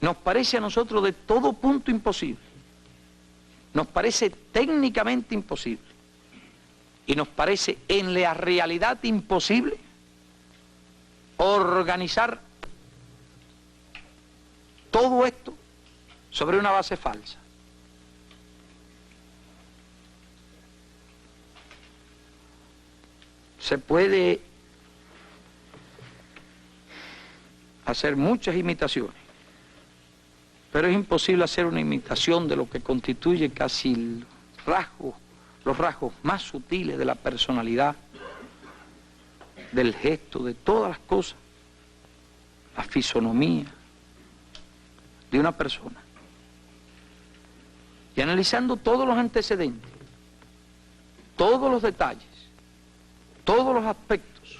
nos parece a nosotros de todo punto imposible. Nos parece técnicamente imposible. Y nos parece en la realidad imposible organizar todo esto sobre una base falsa. Se puede hacer muchas imitaciones, pero es imposible hacer una imitación de lo que constituye casi los rasgos más sutiles de la personalidad, del gesto, de todas las cosas, la fisonomía de una persona. Y analizando todos los antecedentes, todos los detalles, todos los aspectos,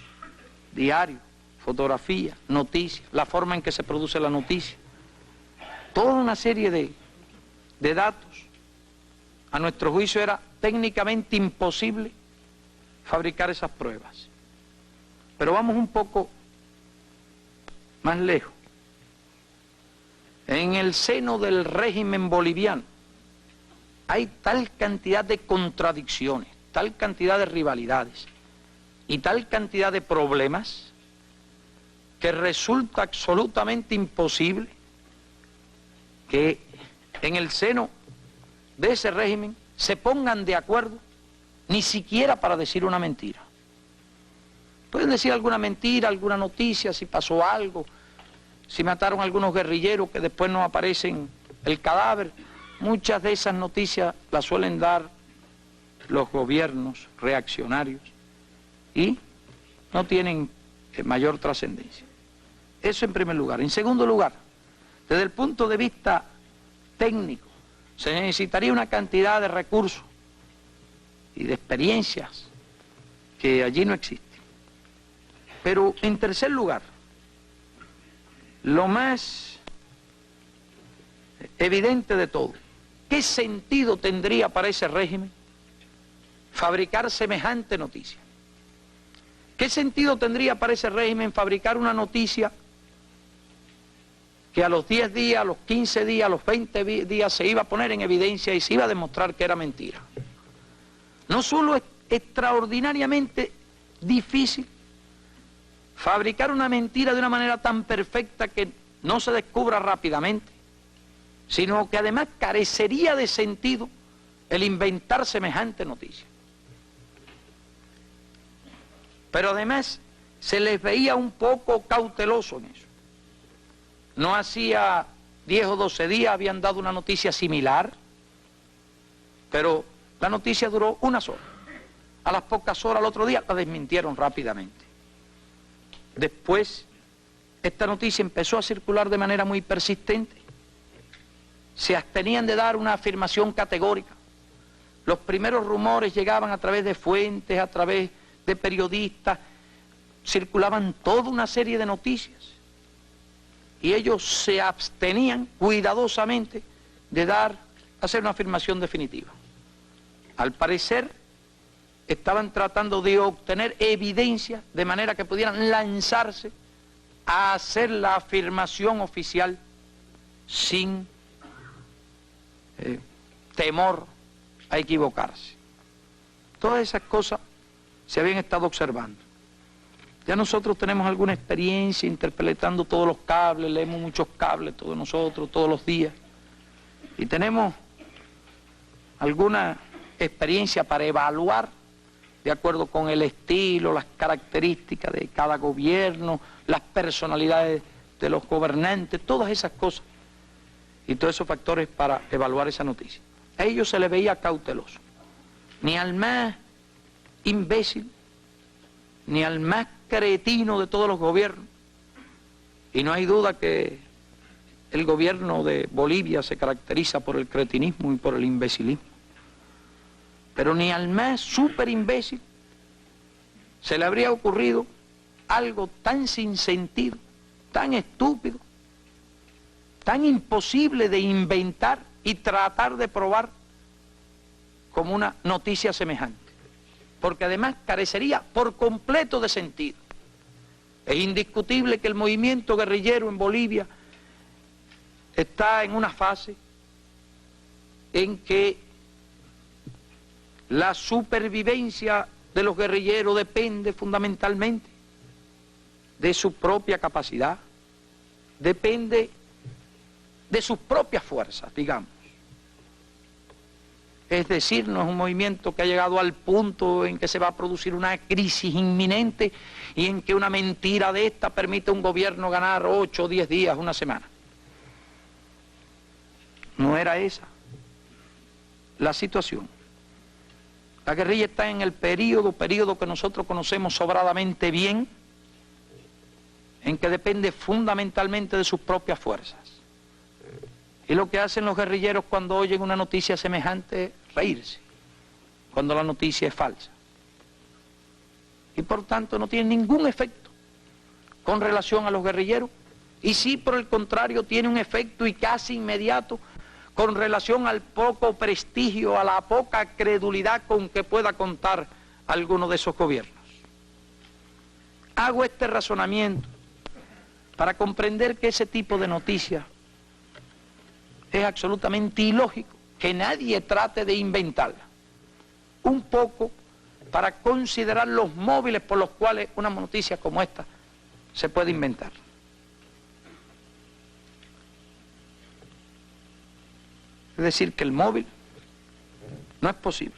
diario, fotografía, noticias, la forma en que se produce la noticia, toda una serie de datos, a nuestro juicio era técnicamente imposible fabricar esas pruebas. Pero vamos un poco más lejos. En el seno del régimen boliviano hay tal cantidad de contradicciones, tal cantidad de rivalidades y tal cantidad de problemas que resulta absolutamente imposible que en el seno de ese régimen se pongan de acuerdo ni siquiera para decir una mentira. Pueden decir alguna mentira, alguna noticia, si pasó algo, si mataron a algunos guerrilleros que después no aparecen el cadáver. Muchas de esas noticias las suelen dar los gobiernos reaccionarios y no tienen mayor trascendencia. Eso en primer lugar. En segundo lugar, desde el punto de vista técnico, se necesitaría una cantidad de recursos y de experiencias que allí no existen. Pero en tercer lugar, lo más evidente de todo, ¿qué sentido tendría para ese régimen fabricar semejante noticia? ¿Qué sentido tendría para ese régimen fabricar una noticia que a los 10 días, a los 15 días, a los 20 días se iba a poner en evidencia y se iba a demostrar que era mentira? No solo es extraordinariamente difícil fabricar una mentira de una manera tan perfecta que no se descubra rápidamente, sino que además carecería de sentido el inventar semejante noticia. Pero además se les veía un poco cauteloso en eso. No hacía 10 o 12 días habían dado una noticia similar, pero la noticia duró unas horas. A las pocas horas, al otro día, la desmintieron rápidamente. Después, esta noticia empezó a circular de manera muy persistente. Se abstenían de dar una afirmación categórica. Los primeros rumores llegaban a través de fuentes, a través de periodistas, circulaban toda una serie de noticias. Y ellos se abstenían cuidadosamente de hacer una afirmación definitiva. Al parecer, estaban tratando de obtener evidencia de manera que pudieran lanzarse a hacer la afirmación oficial sin temor a equivocarse. Todas esas cosas se habían estado observando. Ya nosotros tenemos alguna experiencia interpretando todos los cables, leemos muchos cables todos nosotros, todos los días, y tenemos alguna experiencia para evaluar de acuerdo con el estilo, las características de cada gobierno, las personalidades de los gobernantes, todas esas cosas y todos esos factores para evaluar esa noticia. A ellos se les veía cauteloso. Ni al más imbécil, ni al más cretino de todos los gobiernos, y no hay duda que el gobierno de Bolivia se caracteriza por el cretinismo y por el imbecilismo, pero ni al más súper imbécil se le habría ocurrido algo tan sin sentido, tan estúpido, tan imposible de inventar y tratar de probar como una noticia semejante, porque además carecería por completo de sentido. Es indiscutible que el movimiento guerrillero en Bolivia está en una fase en que la supervivencia de los guerrilleros depende fundamentalmente de su propia capacidad, depende de sus propias fuerzas, digamos. Es decir, no es un movimiento que ha llegado al punto en que se va a producir una crisis inminente y en que una mentira de esta permite a un gobierno ganar 8 o 10 días, una semana. No era esa la situación. La guerrilla está en el periodo que nosotros conocemos sobradamente bien, en que depende fundamentalmente de sus propias fuerzas. Y lo que hacen los guerrilleros cuando oyen una noticia semejante es reírse, cuando la noticia es falsa. Y por tanto no tiene ningún efecto con relación a los guerrilleros, y sí, por el contrario, tiene un efecto y casi inmediato con relación al poco prestigio, a la poca credulidad con que pueda contar alguno de esos gobiernos. Hago este razonamiento para comprender que ese tipo de noticias es absolutamente ilógico, que nadie trate de inventarla. Un poco para considerar los móviles por los cuales una noticia como esta se puede inventar. Es decir, que el móvil no es posible.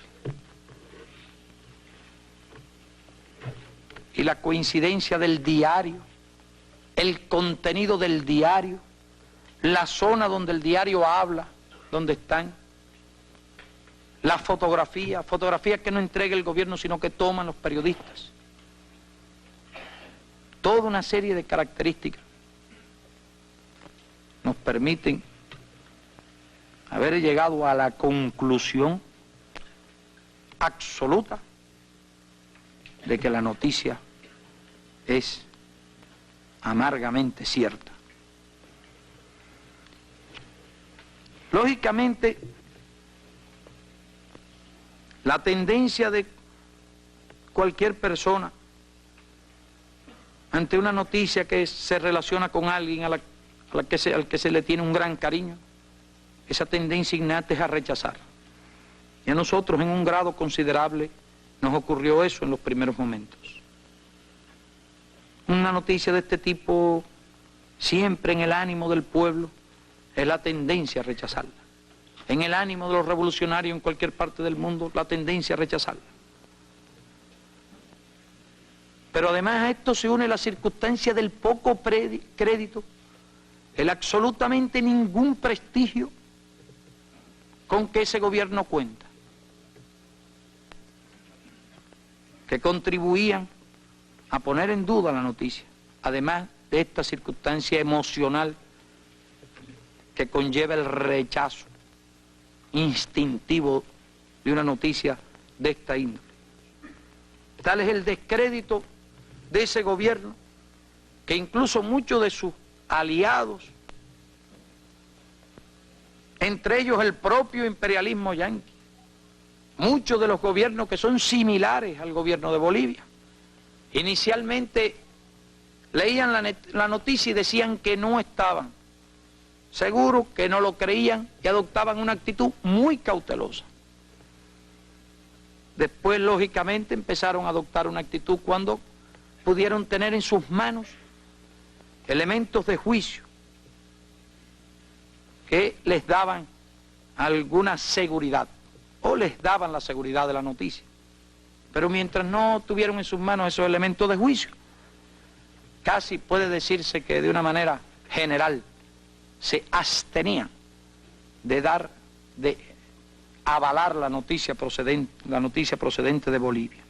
Y la coincidencia del diario, el contenido del diario, la zona donde el diario habla, donde están, la fotografía que no entrega el gobierno sino que toman los periodistas. Toda una serie de características nos permiten haber llegado a la conclusión absoluta de que la noticia es amargamente cierta. Lógicamente, la tendencia de cualquier persona ante una noticia que se relaciona con alguien al que se le tiene un gran cariño, esa tendencia innata es a rechazar. Y a nosotros en un grado considerable nos ocurrió eso en los primeros momentos. Una noticia de este tipo, siempre en el ánimo del pueblo, es la tendencia a rechazarla. En el ánimo de los revolucionarios en cualquier parte del mundo, la tendencia a rechazarla. Pero además a esto se une la circunstancia del poco crédito, el absolutamente ningún prestigio con que ese gobierno cuenta, que contribuían a poner en duda la noticia, además de esta circunstancia emocional que conlleva el rechazo instintivo de una noticia de esta índole. Tal es el descrédito de ese gobierno que incluso muchos de sus aliados, entre ellos el propio imperialismo yanqui, muchos de los gobiernos que son similares al gobierno de Bolivia, inicialmente leían la noticia y decían que no estaban seguros, que no lo creían y adoptaban una actitud muy cautelosa. Después, lógicamente, empezaron a adoptar una actitud cuando pudieron tener en sus manos elementos de juicio que les daban alguna seguridad o les daban la seguridad de la noticia. Pero mientras no tuvieron en sus manos esos elementos de juicio, casi puede decirse que de una manera general se abstenían de avalar la noticia procedente de Bolivia.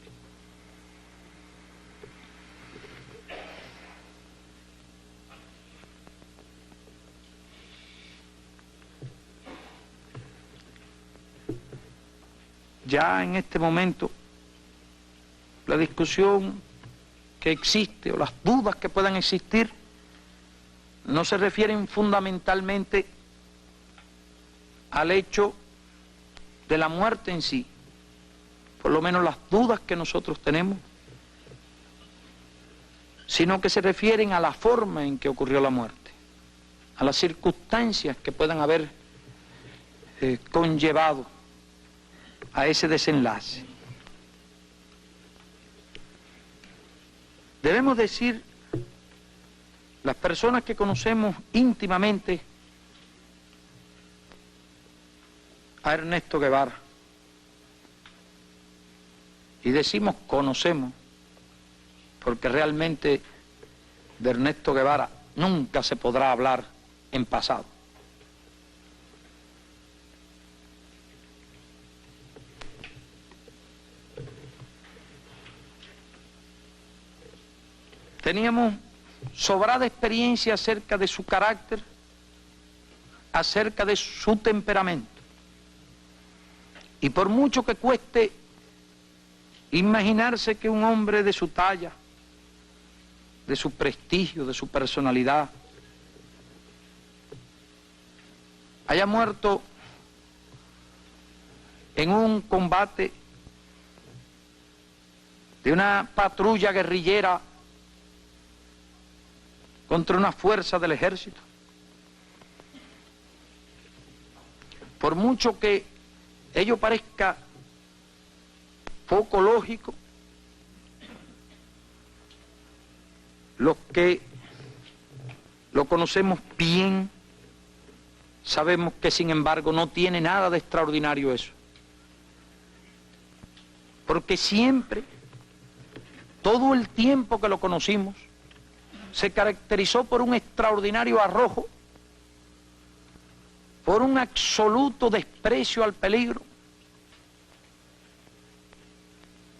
Ya en este momento, la discusión que existe o las dudas que puedan existir no se refieren fundamentalmente al hecho de la muerte en sí, por lo menos las dudas que nosotros tenemos, sino que se refieren a la forma en que ocurrió la muerte, a las circunstancias que puedan haber conllevado a ese desenlace. Debemos decir, las personas que conocemos íntimamente a Ernesto Guevara, y decimos conocemos, porque realmente de Ernesto Guevara nunca se podrá hablar en pasado. Teníamos sobrada experiencia acerca de su carácter, acerca de su temperamento. Y por mucho que cueste imaginarse que un hombre de su talla, de su prestigio, de su personalidad, haya muerto en un combate de una patrulla guerrillera contra una fuerza del ejército. Por mucho que ello parezca poco lógico, los que lo conocemos bien sabemos que sin embargo no tiene nada de extraordinario eso. Porque siempre, todo el tiempo que lo conocimos, se caracterizó por un extraordinario arrojo, por un absoluto desprecio al peligro,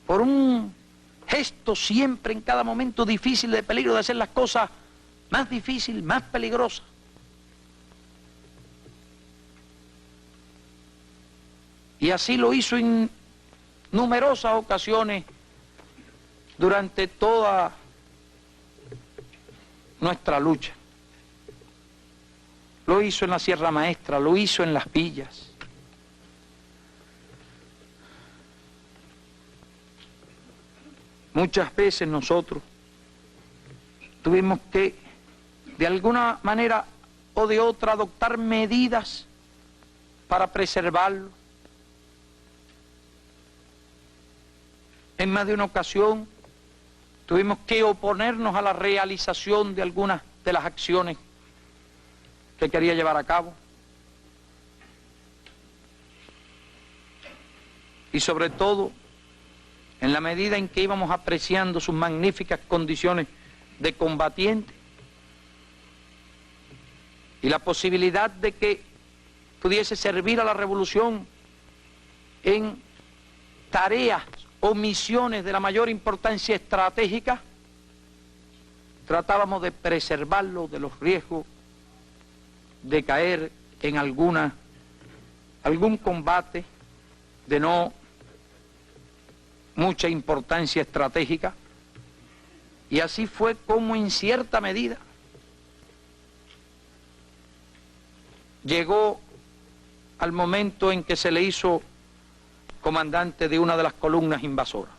por un gesto siempre en cada momento difícil de peligro, de hacer las cosas más difíciles, más peligrosas. Y así lo hizo en numerosas ocasiones durante toda nuestra lucha. Lo hizo en la Sierra Maestra, lo hizo en Las Villas. Muchas veces nosotros tuvimos que, de alguna manera o de otra, adoptar medidas para preservarlo. En más de una ocasión tuvimos que oponernos a la realización de algunas de las acciones que quería llevar a cabo. Y sobre todo, en la medida en que íbamos apreciando sus magníficas condiciones de combatiente y la posibilidad de que pudiese servir a la revolución en tareas o misiones de la mayor importancia estratégica, tratábamos de preservarlo de los riesgos de caer en algún combate de no mucha importancia estratégica. Y así fue como en cierta medida llegó al momento en que se le hizo comandante de una de las columnas invasoras,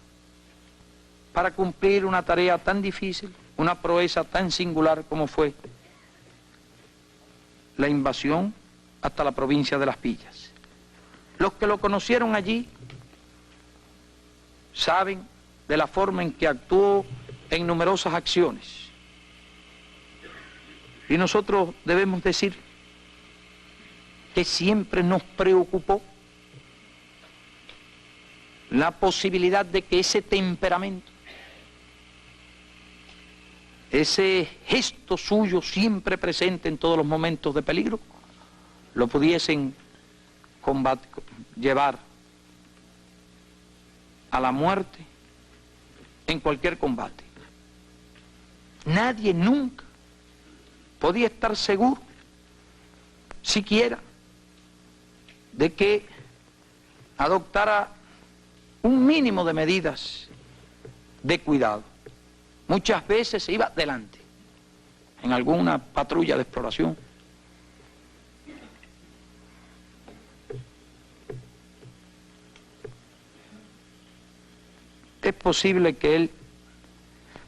para cumplir una tarea tan difícil, una proeza tan singular como fue la invasión hasta la provincia de Las Villas. Los que lo conocieron allí saben de la forma en que actuó en numerosas acciones. Y nosotros debemos decir que siempre nos preocupó la posibilidad de que ese temperamento, ese gesto suyo siempre presente en todos los momentos de peligro, lo pudiesen llevar a la muerte en cualquier combate. Nadie nunca podía estar seguro, siquiera, de que adoptara un mínimo de medidas de cuidado. Muchas veces se iba adelante en alguna patrulla de exploración. Es posible que él,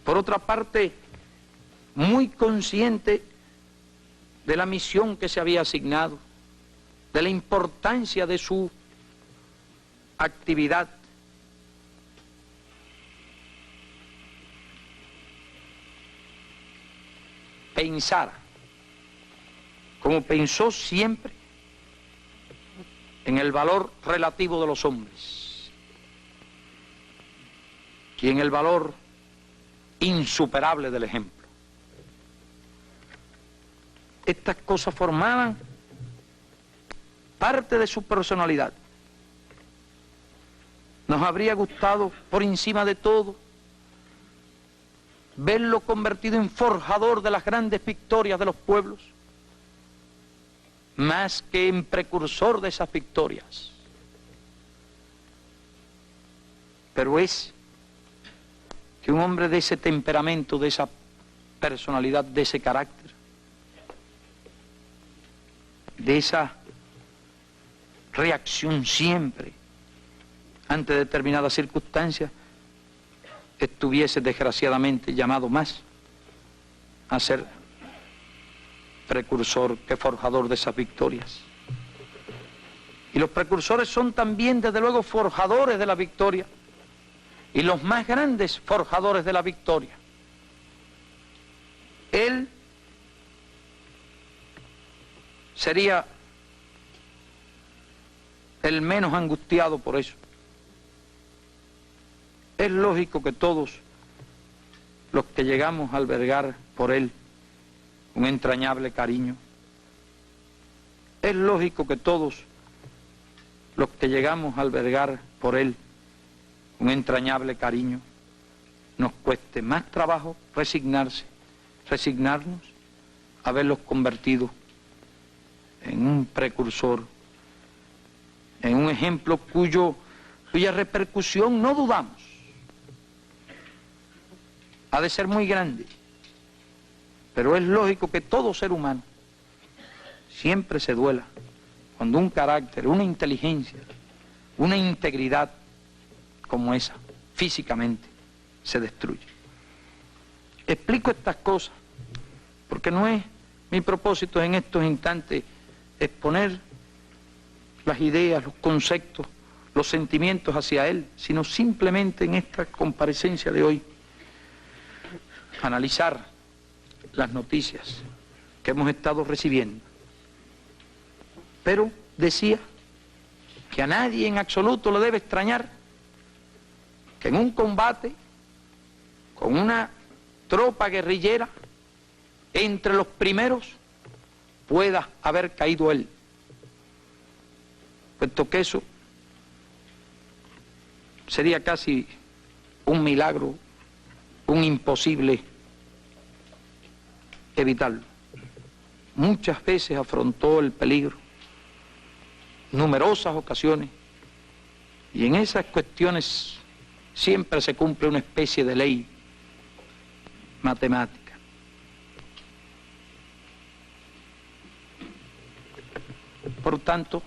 por otra parte, muy consciente de la misión que se había asignado, de la importancia de su actividad. Pensara, como pensó siempre, en el valor relativo de los hombres y en el valor insuperable del ejemplo. Estas cosas formaban parte de su personalidad. Nos habría gustado, por encima de todo, verlo convertido en forjador de las grandes victorias de los pueblos, más que en precursor de esas victorias. Pero es que un hombre de ese temperamento, de esa personalidad, de ese carácter, de esa reacción siempre ante determinadas circunstancias, estuviese desgraciadamente llamado más a ser precursor que forjador de esas victorias. Y los precursores son también, desde luego, forjadores de la victoria, y los más grandes forjadores de la victoria. Él sería el menos angustiado por eso. Es lógico que todos los que llegamos a albergar por él un entrañable cariño, es lógico que todos los que llegamos a albergar por él un entrañable cariño, nos cueste más trabajo resignarnos a verlos convertidos en un precursor, en un ejemplo cuya repercusión, no dudamos, ha de ser muy grande. Pero es lógico que todo ser humano siempre se duela cuando un carácter, una inteligencia, una integridad como esa, físicamente, se destruye. Explico estas cosas porque no es mi propósito en estos instantes exponer las ideas, los conceptos, los sentimientos hacia él, sino simplemente en esta comparecencia de hoy analizar las noticias que hemos estado recibiendo. Pero decía que a nadie en absoluto le debe extrañar que en un combate con una tropa guerrillera, entre los primeros pueda haber caído él, puesto que eso sería casi un milagro, un imposible evitarlo. Muchas veces afrontó el peligro, numerosas ocasiones, y en esas cuestiones siempre se cumple una especie de ley matemática. Por tanto,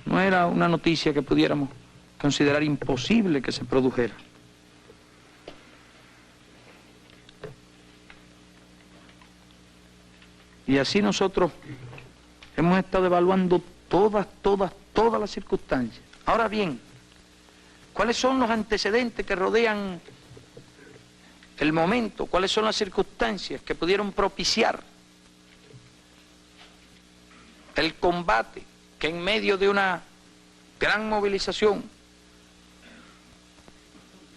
no era una noticia que pudiéramos considerar imposible que se produjera. Y así nosotros hemos estado evaluando todas las circunstancias. Ahora bien, ¿cuáles son los antecedentes que rodean el momento? ¿Cuáles son las circunstancias que pudieron propiciar el combate que en medio de una gran movilización,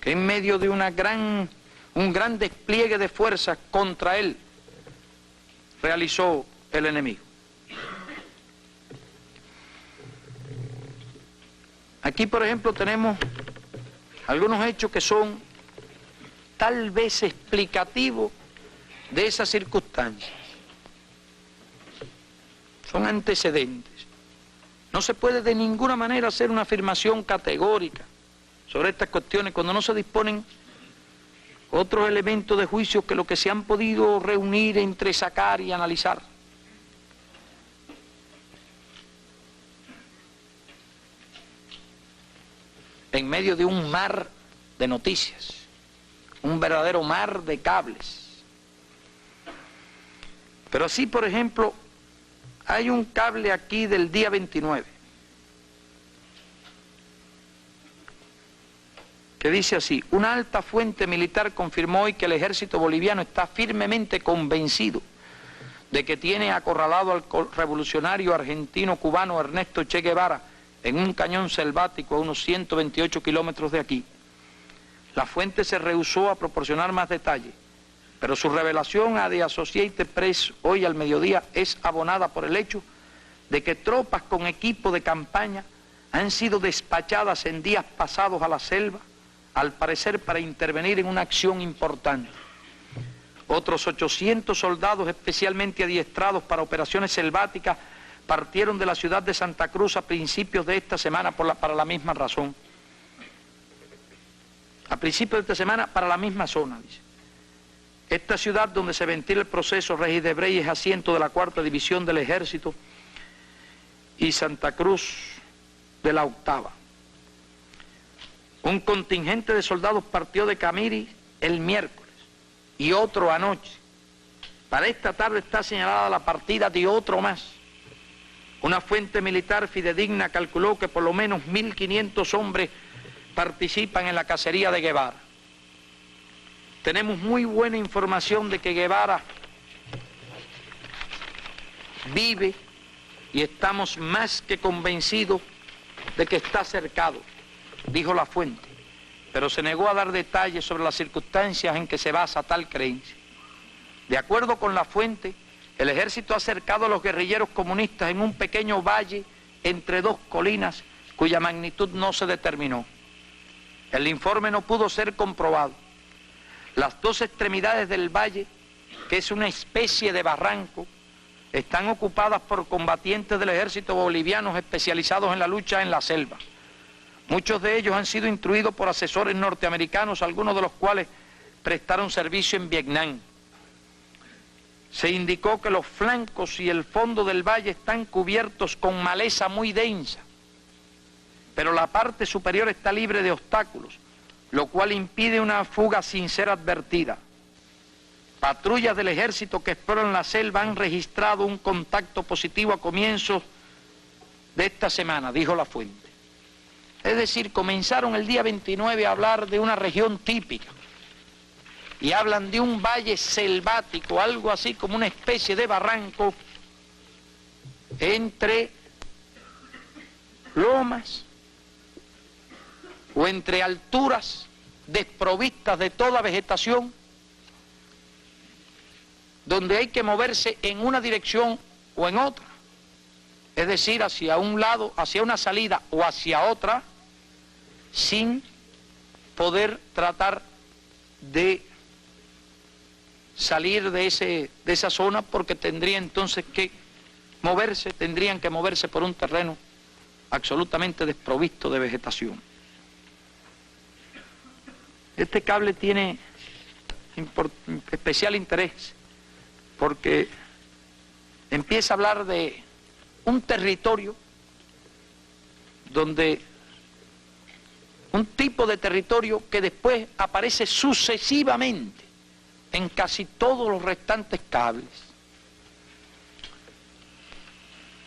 que en medio de un gran despliegue de fuerzas contra él, realizó el enemigo? Aquí, por ejemplo, tenemos algunos hechos que son tal vez explicativos de esas circunstancias. Son antecedentes. No se puede de ninguna manera hacer una afirmación categórica sobre estas cuestiones cuando no se disponen otros elementos de juicio que lo que se han podido reunir, entresacar y analizar. En medio de un mar de noticias, un verdadero mar de cables, Pero así, por ejemplo, hay un cable aquí del día 29, que dice así: una alta fuente militar confirmó hoy que el ejército boliviano está firmemente convencido de que tiene acorralado al revolucionario argentino-cubano Ernesto Che Guevara en un cañón selvático a unos 128 kilómetros de aquí. La fuente se rehusó a proporcionar más detalles, pero su revelación a The Associated Press hoy al mediodía es abonada por el hecho de que tropas con equipo de campaña han sido despachadas en días pasados a la selva, al parecer para intervenir en una acción importante. Otros 800 soldados especialmente adiestrados para operaciones selváticas partieron de la ciudad de Santa Cruz a principios de esta semana para la misma razón. A principios de esta semana para la misma zona, dice. Esta ciudad donde se ventila el proceso Regis Debray es asiento de la 4ª División del Ejército y Santa Cruz de la 8ª. Un contingente de soldados partió de Camiri el miércoles y otro anoche. Para esta tarde está señalada la partida de otro más. Una fuente militar fidedigna calculó que por lo menos 1.500 hombres participan en la cacería de Guevara. Tenemos muy buena información de que Guevara vive y estamos más que convencidos de que está cercado, dijo la fuente, pero se negó a dar detalles sobre las circunstancias en que se basa tal creencia. De acuerdo con la fuente, el ejército ha cercado a los guerrilleros comunistas en un pequeño valle entre dos colinas cuya magnitud no se determinó. El informe no pudo ser comprobado. Las dos extremidades del valle, que es una especie de barranco, están ocupadas por combatientes del ejército boliviano especializados en la lucha en la selva. Muchos de ellos han sido instruidos por asesores norteamericanos, algunos de los cuales prestaron servicio en Vietnam. Se indicó que los flancos y el fondo del valle están cubiertos con maleza muy densa, pero la parte superior está libre de obstáculos, lo cual impide una fuga sin ser advertida. Patrullas del ejército que exploran la selva han registrado un contacto positivo a comienzos de esta semana, dijo la fuente. Es decir, comenzaron el día 29 a hablar de una región típica y hablan de un valle selvático, algo así como una especie de barranco entre lomas o entre alturas desprovistas de toda vegetación, donde hay que moverse en una dirección o en otra, es decir, hacia un lado, hacia una salida o hacia otra, sin poder tratar de salir de esa zona, porque tendrían que moverse por un terreno absolutamente desprovisto de vegetación. Este cable tiene especial interés porque empieza a hablar de un territorio donde un tipo de territorio que después aparece sucesivamente en casi todos los restantes cables.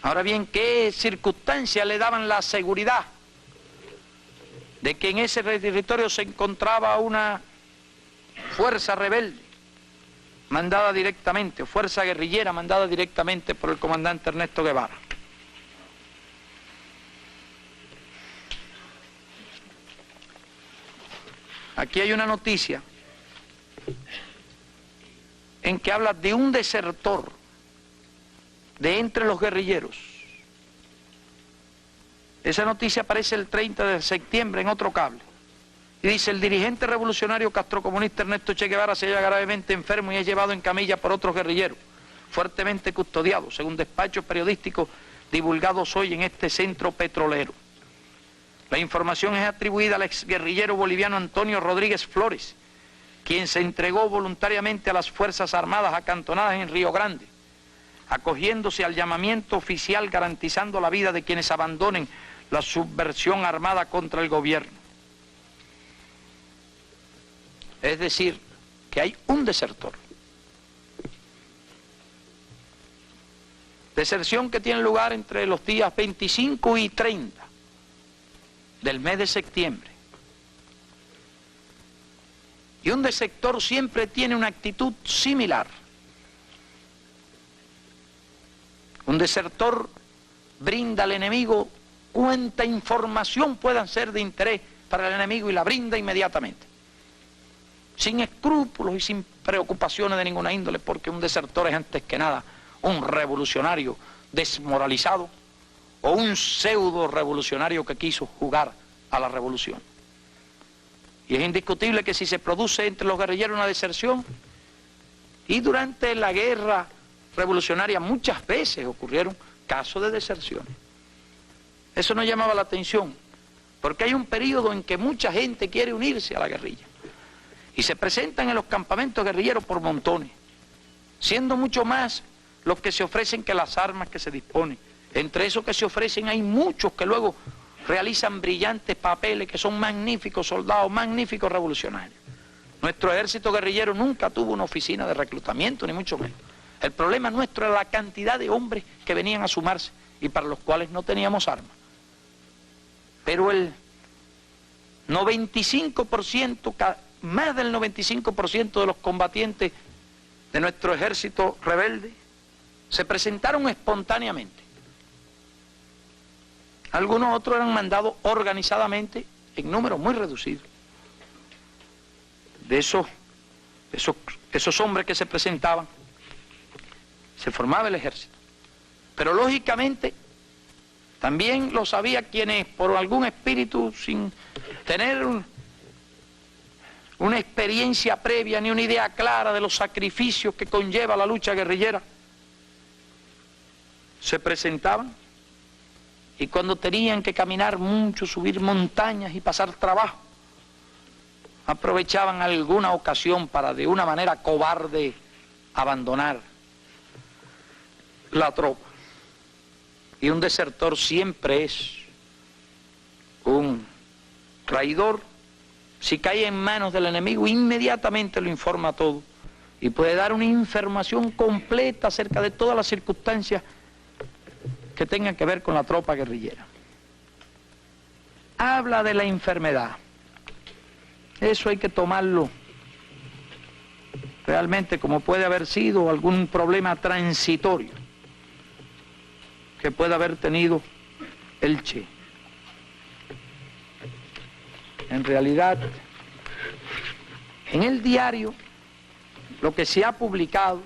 Ahora bien, ¿qué circunstancias le daban la seguridad de que en ese territorio se encontraba una fuerza rebelde mandada directamente, o fuerza guerrillera mandada directamente por el comandante Ernesto Guevara? Aquí hay una noticia en que habla de un desertor de entre los guerrilleros. Esa noticia aparece el 30 de septiembre en otro cable. Y dice: el dirigente revolucionario castrocomunista Ernesto Che Guevara se halla gravemente enfermo y es llevado en camilla por otros guerrilleros, fuertemente custodiado, según despachos periodísticos divulgados hoy en este centro petrolero. La información es atribuida al exguerrillero boliviano Antonio Rodríguez Flores, quien se entregó voluntariamente a las Fuerzas Armadas acantonadas en Río Grande, acogiéndose al llamamiento oficial garantizando la vida de quienes abandonen la subversión armada contra el gobierno. Es decir, que hay un desertor. Deserción que tiene lugar entre los días 25 y 30 del mes de septiembre. Y un desertor siempre tiene una actitud similar. Un desertor brinda al enemigo cuanta información puedan ser de interés para el enemigo y la brinda inmediatamente, sin escrúpulos y sin preocupaciones de ninguna índole, porque un desertor es antes que nada un revolucionario desmoralizado o un pseudo revolucionario que quiso jugar a la revolución. Y es indiscutible que si se produce entre los guerrilleros una deserción, y durante la guerra revolucionaria muchas veces ocurrieron casos de deserciones, eso no llamaba la atención, porque hay un periodo en que mucha gente quiere unirse a la guerrilla y se presentan en los campamentos guerrilleros por montones, siendo mucho más los que se ofrecen que las armas que se disponen. Entre esos que se ofrecen hay muchos que luego realizan brillantes papeles, que son magníficos soldados, magníficos revolucionarios. Nuestro ejército guerrillero nunca tuvo una oficina de reclutamiento, ni mucho menos. El problema nuestro era la cantidad de hombres que venían a sumarse y para los cuales no teníamos armas. Pero el 95%, más del 95% de los combatientes de nuestro ejército rebelde se presentaron espontáneamente. Algunos otros eran mandados organizadamente en números muy reducidos. De esos hombres que se presentaban, se formaba el ejército. Pero lógicamente también lo sabía quienes por algún espíritu, sin tener una experiencia previa ni una idea clara de los sacrificios que conlleva la lucha guerrillera, se presentaban y cuando tenían que caminar mucho, subir montañas y pasar trabajo, aprovechaban alguna ocasión para de una manera cobarde abandonar la tropa. Y un desertor siempre es un traidor. Si cae en manos del enemigo, inmediatamente lo informa todo y puede dar una información completa acerca de todas las circunstancias que tengan que ver con la tropa guerrillera. Habla de la enfermedad. Eso hay que tomarlo realmente como puede haber sido algún problema transitorio que pueda haber tenido el Che. En realidad, en el diario, lo que se ha publicado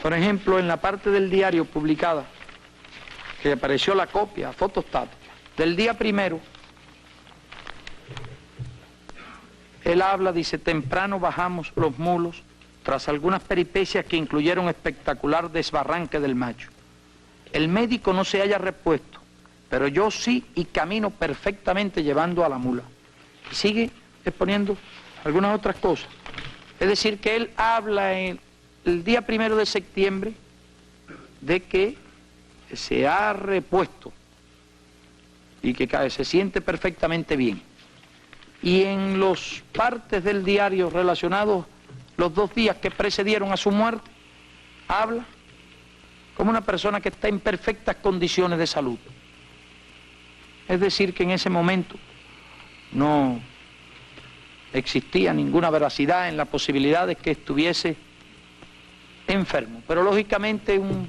por ejemplo, en la parte del diario publicada, que apareció la copia fotostática, del día 1, él habla, dice, temprano bajamos los mulos, tras algunas peripecias que incluyeron espectacular desbarranque del macho. El médico no se haya repuesto, pero yo sí y camino perfectamente llevando a la mula. Y sigue exponiendo algunas otras cosas. Es decir, que él habla en el día 1 de septiembre de que se ha repuesto y que se siente perfectamente bien. Y en los partes del diario relacionados los 2 días que precedieron a su muerte, habla como una persona que está en perfectas condiciones de salud. Es decir, que en ese momento no existía ninguna veracidad en la posibilidad de que estuviese enfermo. Pero lógicamente un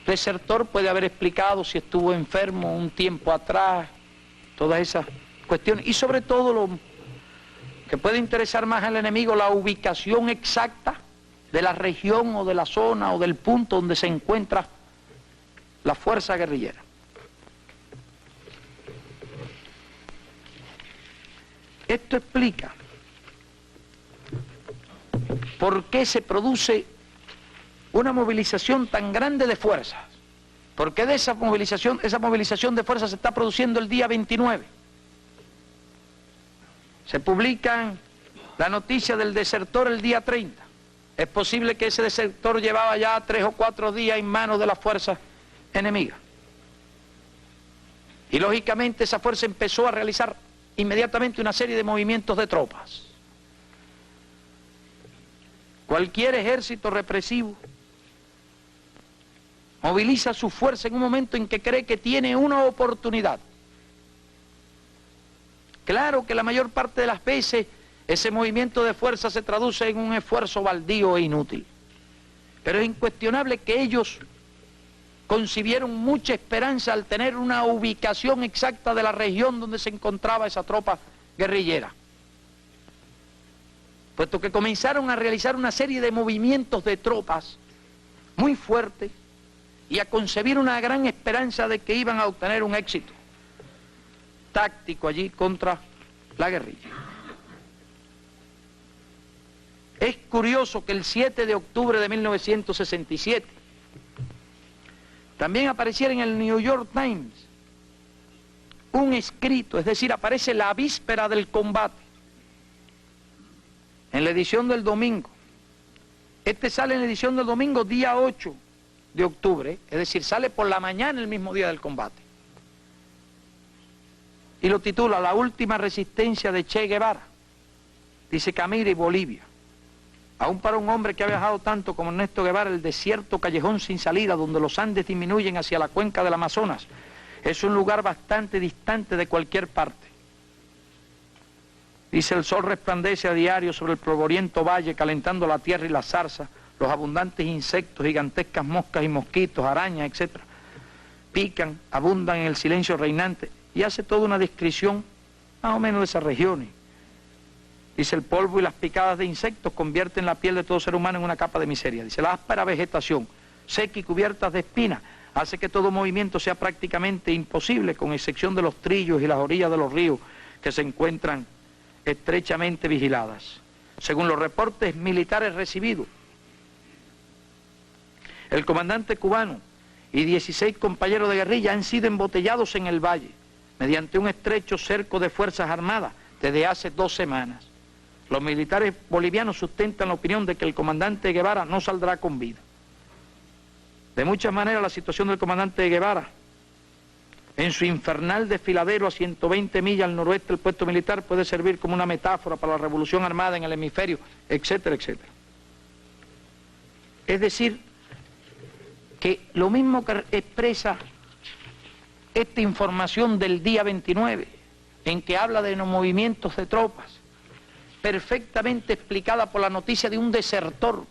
desertor puede haber explicado si estuvo enfermo un tiempo atrás, todas esas cuestiones. Y sobre todo lo que puede interesar más al enemigo, la ubicación exacta de la región o de la zona o del punto donde se encuentra la fuerza guerrillera. Esto explica por qué se produce una movilización tan grande de fuerzas. ¿Por qué esa movilización de fuerzas se está produciendo el día 29? Se publica la noticia del desertor el día 30. Es posible que ese desertor llevaba ya 3 o 4 días en manos de las fuerzas enemigas. Y lógicamente esa fuerza empezó a realizar inmediatamente una serie de movimientos de tropas. Cualquier ejército represivo moviliza su fuerza en un momento en que cree que tiene una oportunidad. Claro que la mayor parte de las veces ese movimiento de fuerza se traduce en un esfuerzo baldío e inútil. Pero es incuestionable que ellos concibieron mucha esperanza al tener una ubicación exacta de la región donde se encontraba esa tropa guerrillera, puesto que comenzaron a realizar una serie de movimientos de tropas muy fuertes y a concebir una gran esperanza de que iban a obtener un éxito táctico allí contra la guerrilla. Es curioso que el 7 de octubre de 1967 también apareciera en el New York Times un escrito, es decir, aparece la víspera del combate, en la edición del domingo. Este sale en la edición del domingo, día 8 de octubre, es decir, sale por la mañana el mismo día del combate. Y lo titula La última resistencia de Che Guevara. Dice Camira y Bolivia. Aún para un hombre que ha viajado tanto como Ernesto Guevara, el desierto callejón sin salida, donde los Andes disminuyen hacia la cuenca del Amazonas, es un lugar bastante distante de cualquier parte. Dice, el sol resplandece a diario sobre el polvoriento valle, calentando la tierra y la zarza, los abundantes insectos, gigantescas moscas y mosquitos, arañas, etc. Pican, abundan en el silencio reinante, y hace toda una descripción más o menos de esas regiones. Dice, el polvo y las picadas de insectos convierten la piel de todo ser humano en una capa de miseria. Dice, la áspera vegetación, seca y cubierta de espinas, hace que todo movimiento sea prácticamente imposible, con excepción de los trillos y las orillas de los ríos que se encuentran estrechamente vigiladas. Según los reportes militares recibidos, el comandante cubano y 16 compañeros de guerrilla han sido embotellados en el valle mediante un estrecho cerco de fuerzas armadas desde hace 2 semanas. Los militares bolivianos sustentan la opinión de que el comandante Guevara no saldrá con vida. De muchas maneras, la situación del comandante Guevara en su infernal desfiladero a 120 millas al noroeste del puesto militar puede servir como una metáfora para la revolución armada en el hemisferio, etcétera, etcétera. Es decir, que lo mismo que expresa esta información del día 29, en que habla de los movimientos de tropas, perfectamente explicada por la noticia de un desertor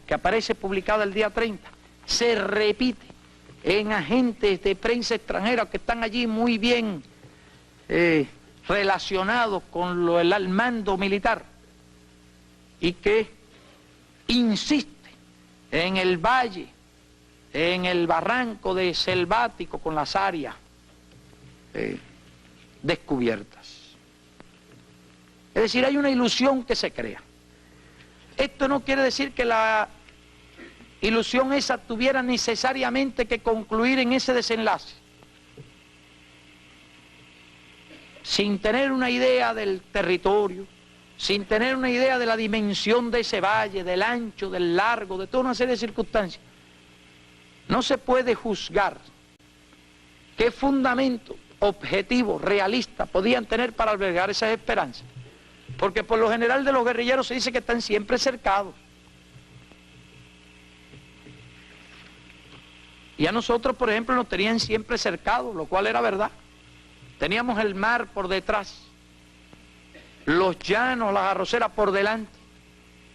que aparece publicada el día 30, se repite en agentes de prensa extranjera que están allí muy bien relacionados con el mando militar y que insiste en el valle, en el barranco de Selvático con las áreas descubiertas. Es decir, hay una ilusión que se crea. Esto no quiere decir que la ilusión esa tuviera necesariamente que concluir en ese desenlace. Sin tener una idea del territorio, sin tener una idea de la dimensión de ese valle, del ancho, del largo, de toda una serie de circunstancias, no se puede juzgar qué fundamento objetivo, realista, podían tener para albergar esas esperanzas. Porque por lo general de los guerrilleros se dice que están siempre cercados. Y a nosotros, por ejemplo, nos tenían siempre cercados, lo cual era verdad. Teníamos el mar por detrás, los llanos, las arroceras por delante.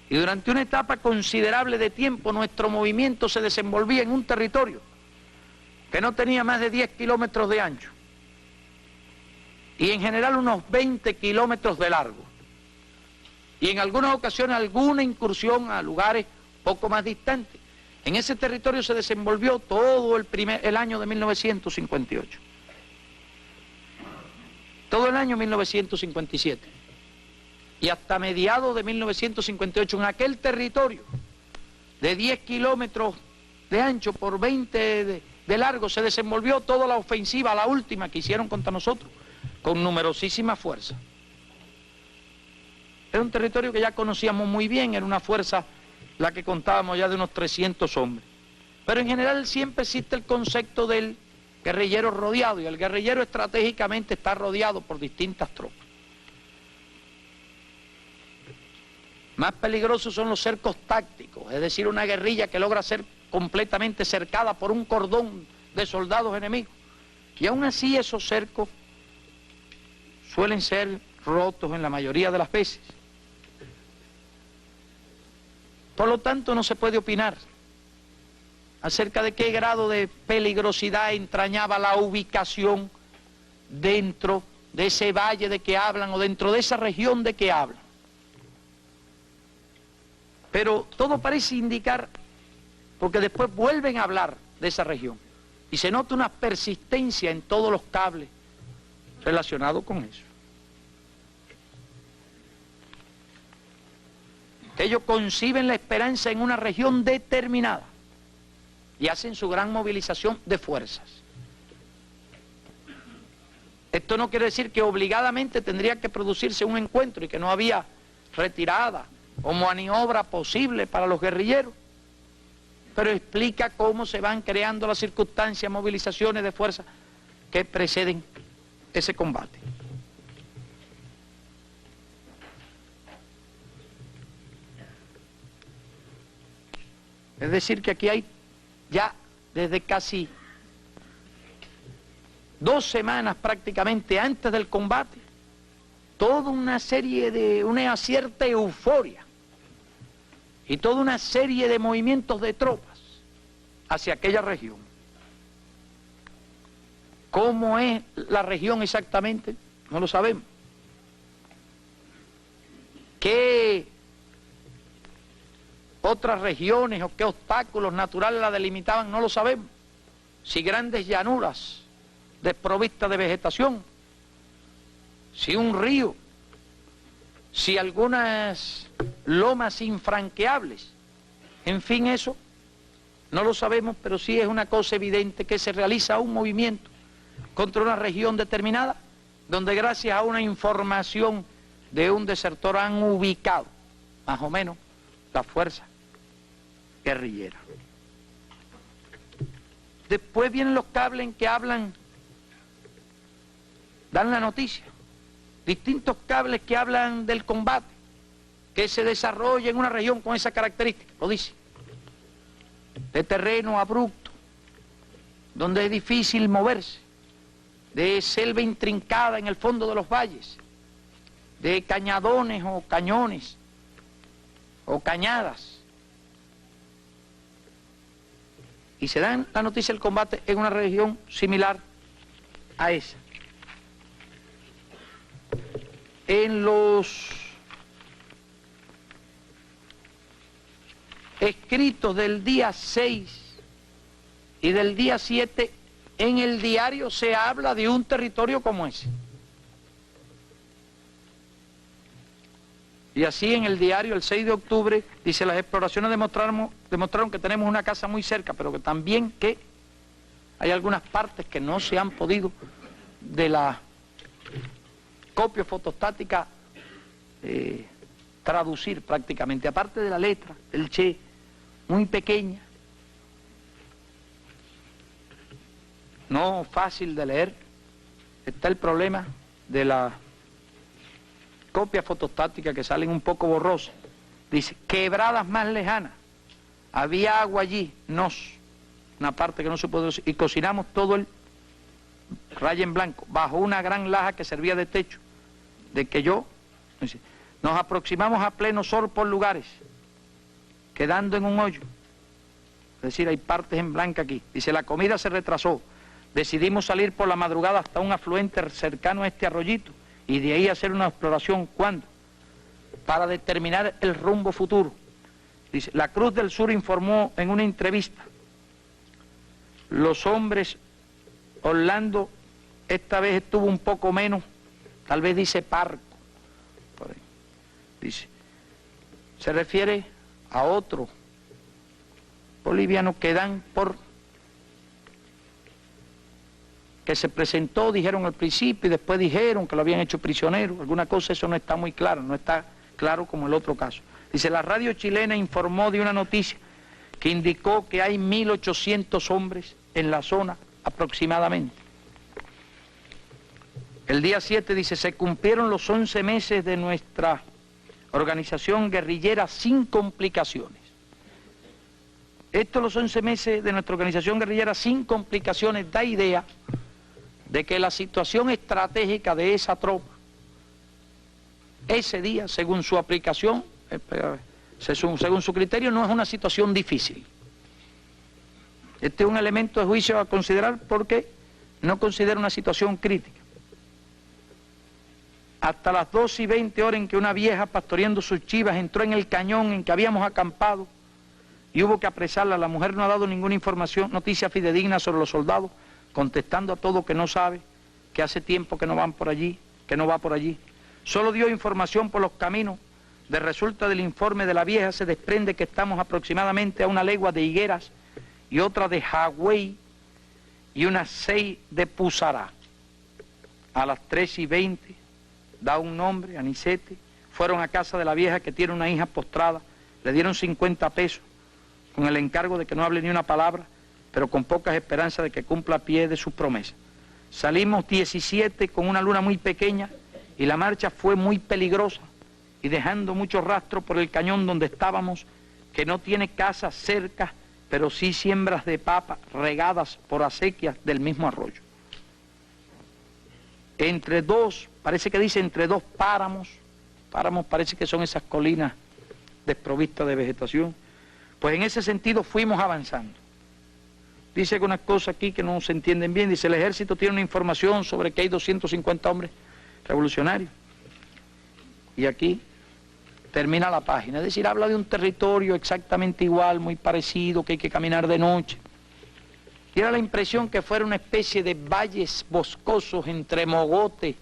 Y durante una etapa considerable de tiempo nuestro movimiento se desenvolvía en un territorio que no tenía más de 10 kilómetros de ancho y en general unos 20 kilómetros de largo. Y en algunas ocasiones alguna incursión a lugares poco más distantes. En ese territorio se desenvolvió todo el año de 1958. Todo el año 1957. Y hasta mediados de 1958, en aquel territorio de 10 kilómetros de ancho por 20 de largo, se desenvolvió toda la ofensiva, la última que hicieron contra nosotros, con numerosísima fuerza. Era un territorio que ya conocíamos muy bien, era una fuerza la que contábamos ya de unos 300 hombres. Pero en general siempre existe el concepto del guerrillero rodeado, y el guerrillero estratégicamente está rodeado por distintas tropas. Más peligrosos son los cercos tácticos, es decir, una guerrilla que logra ser completamente cercada por un cordón de soldados enemigos. Y aún así esos cercos suelen ser rotos en la mayoría de las veces. Por lo tanto, no se puede opinar acerca de qué grado de peligrosidad entrañaba la ubicación dentro de ese valle de que hablan o dentro de esa región de que hablan. Pero todo parece indicar, porque después vuelven a hablar de esa región, y se nota una persistencia en todos los cables relacionados con eso. Ellos conciben la esperanza en una región determinada y hacen su gran movilización de fuerzas. Esto no quiere decir que obligadamente tendría que producirse un encuentro y que no había retirada o maniobra posible para los guerrilleros, pero explica cómo se van creando las circunstancias, movilizaciones de fuerza que preceden ese combate. Es decir, que aquí hay ya desde casi 2 semanas prácticamente antes del combate, toda una serie de, una cierta euforia y toda una serie de movimientos de tropas hacia aquella región. ¿Cómo es la región exactamente? No lo sabemos. ¿Qué otras regiones o qué obstáculos naturales la delimitaban? No lo sabemos. Si grandes llanuras desprovistas de vegetación, si un río, si algunas lomas infranqueables, en fin, eso no lo sabemos, pero sí es una cosa evidente que se realiza un movimiento contra una región determinada, donde gracias a una información de un desertor han ubicado más o menos la fuerza guerrillera. Después vienen los cables en que hablan, dan la noticia, distintos cables que hablan del combate, que se desarrolla en una región con esa característica, lo dice, de terreno abrupto, donde es difícil moverse, de selva intrincada en el fondo de los valles, de cañadones o cañones o cañadas. Y se dan la noticia del combate en una región similar a esa. En los escritos del día 6 y del día 7, en el diario se habla de un territorio como ese. Y así en el diario, el 6 de octubre, dice, las exploraciones demostraron que tenemos una casa muy cerca, pero que también que hay algunas partes que no se han podido de la copia fotostática traducir prácticamente, aparte de la letra, el che, muy pequeña, no fácil de leer. Está el problema de la copia fotostática que salen un poco borrosas. Dice, quebradas más lejanas, había agua allí, una parte que no se puede decir, y cocinamos todo el raya en blanco, bajo una gran laja que servía de techo, de que dice, nos aproximamos a pleno sol por lugares, quedando en un hoyo. Es decir, hay partes en blanca aquí. Dice, la comida se retrasó, decidimos salir por la madrugada hasta un afluente cercano a este arroyito, y de ahí hacer una exploración. ¿Cuándo? Para determinar el rumbo futuro. Dice, la Cruz del Sur informó en una entrevista, los hombres, Orlando esta vez estuvo un poco menos, tal vez dice parco, por ahí. Dice, se refiere a otro boliviano que dan por que se presentó, dijeron al principio, y después dijeron que lo habían hecho prisionero, alguna cosa, eso no está muy claro, no está claro como el otro caso. Dice, la radio chilena informó de una noticia que indicó que hay 1.800 hombres en la zona aproximadamente. El día 7 dice, se cumplieron los 11 meses de nuestra organización guerrillera sin complicaciones. Estos los 11 meses de nuestra organización guerrillera sin complicaciones da idea de que la situación estratégica de esa tropa, ese día, según su aplicación, según su criterio, no es una situación difícil. Este es un elemento de juicio a considerar porque no considera una situación crítica. Hasta las 2:20 en que una vieja pastoreando sus chivas entró en el cañón en que habíamos acampado y hubo que apresarla. La mujer no ha dado ninguna información, noticia fidedigna sobre los soldados, contestando a todo que no sabe, que hace tiempo que no van por allí, que no va por allí. Solo dio información por los caminos. De resulta del informe de la vieja se desprende que estamos aproximadamente a una legua de Higueras y otra de Hagüey y unas 6 de Pusará. A las 3:20 da un nombre, Anicete, fueron a casa de la vieja que tiene una hija postrada, le dieron 50 pesos con el encargo de que no hable ni una palabra, pero con pocas esperanzas de que cumpla a pie de sus promesas. Salimos 17 con una luna muy pequeña y la marcha fue muy peligrosa y dejando muchos rastros por el cañón donde estábamos, que no tiene casas cerca, pero sí siembras de papa regadas por acequias del mismo arroyo. Entre dos, parece que dice entre dos páramos parece que son esas colinas desprovistas de vegetación, pues en ese sentido fuimos avanzando. Dice que unas cosas aquí que no se entienden bien, dice el ejército tiene una información sobre que hay 250 hombres revolucionarios. Y aquí termina la página, es decir, habla de un territorio exactamente igual, muy parecido, que hay que caminar de noche. Tiene la impresión que fuera una especie de valles boscosos entre mogotes,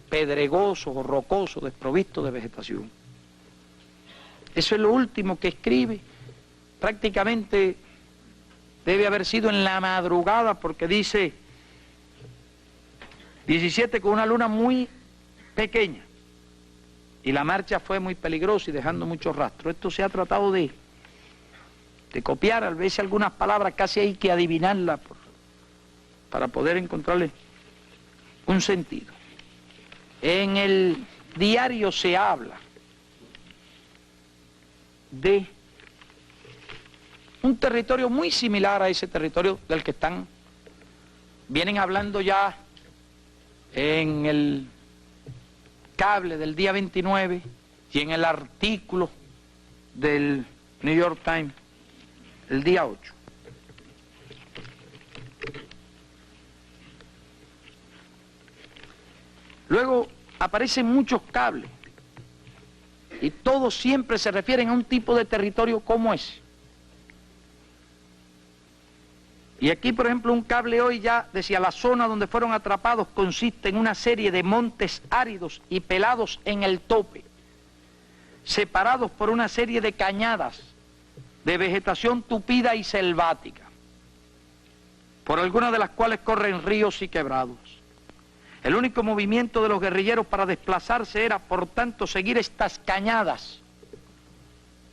pedregosos o rocosos, desprovistos de vegetación. Eso es lo último que escribe. Prácticamente debe haber sido en la madrugada, porque dice 17 con una luna muy pequeña. Y la marcha fue muy peligrosa y dejando muchos rastros. Esto se ha tratado de copiar, a veces algunas palabras casi hay que adivinarlas para poder encontrarle un sentido. En el diario se habla de un territorio muy similar a ese territorio del que vienen hablando ya en el cable del día 29 y en el artículo del New York Times el día 8. Luego aparecen muchos cables y todos siempre se refieren a un tipo de territorio como ese. Y aquí, por ejemplo, un cable hoy ya decía, la zona donde fueron atrapados consiste en una serie de montes áridos y pelados en el tope, separados por una serie de cañadas de vegetación tupida y selvática, por algunas de las cuales corren ríos y quebrados. El único movimiento de los guerrilleros para desplazarse era, por tanto, seguir estas cañadas,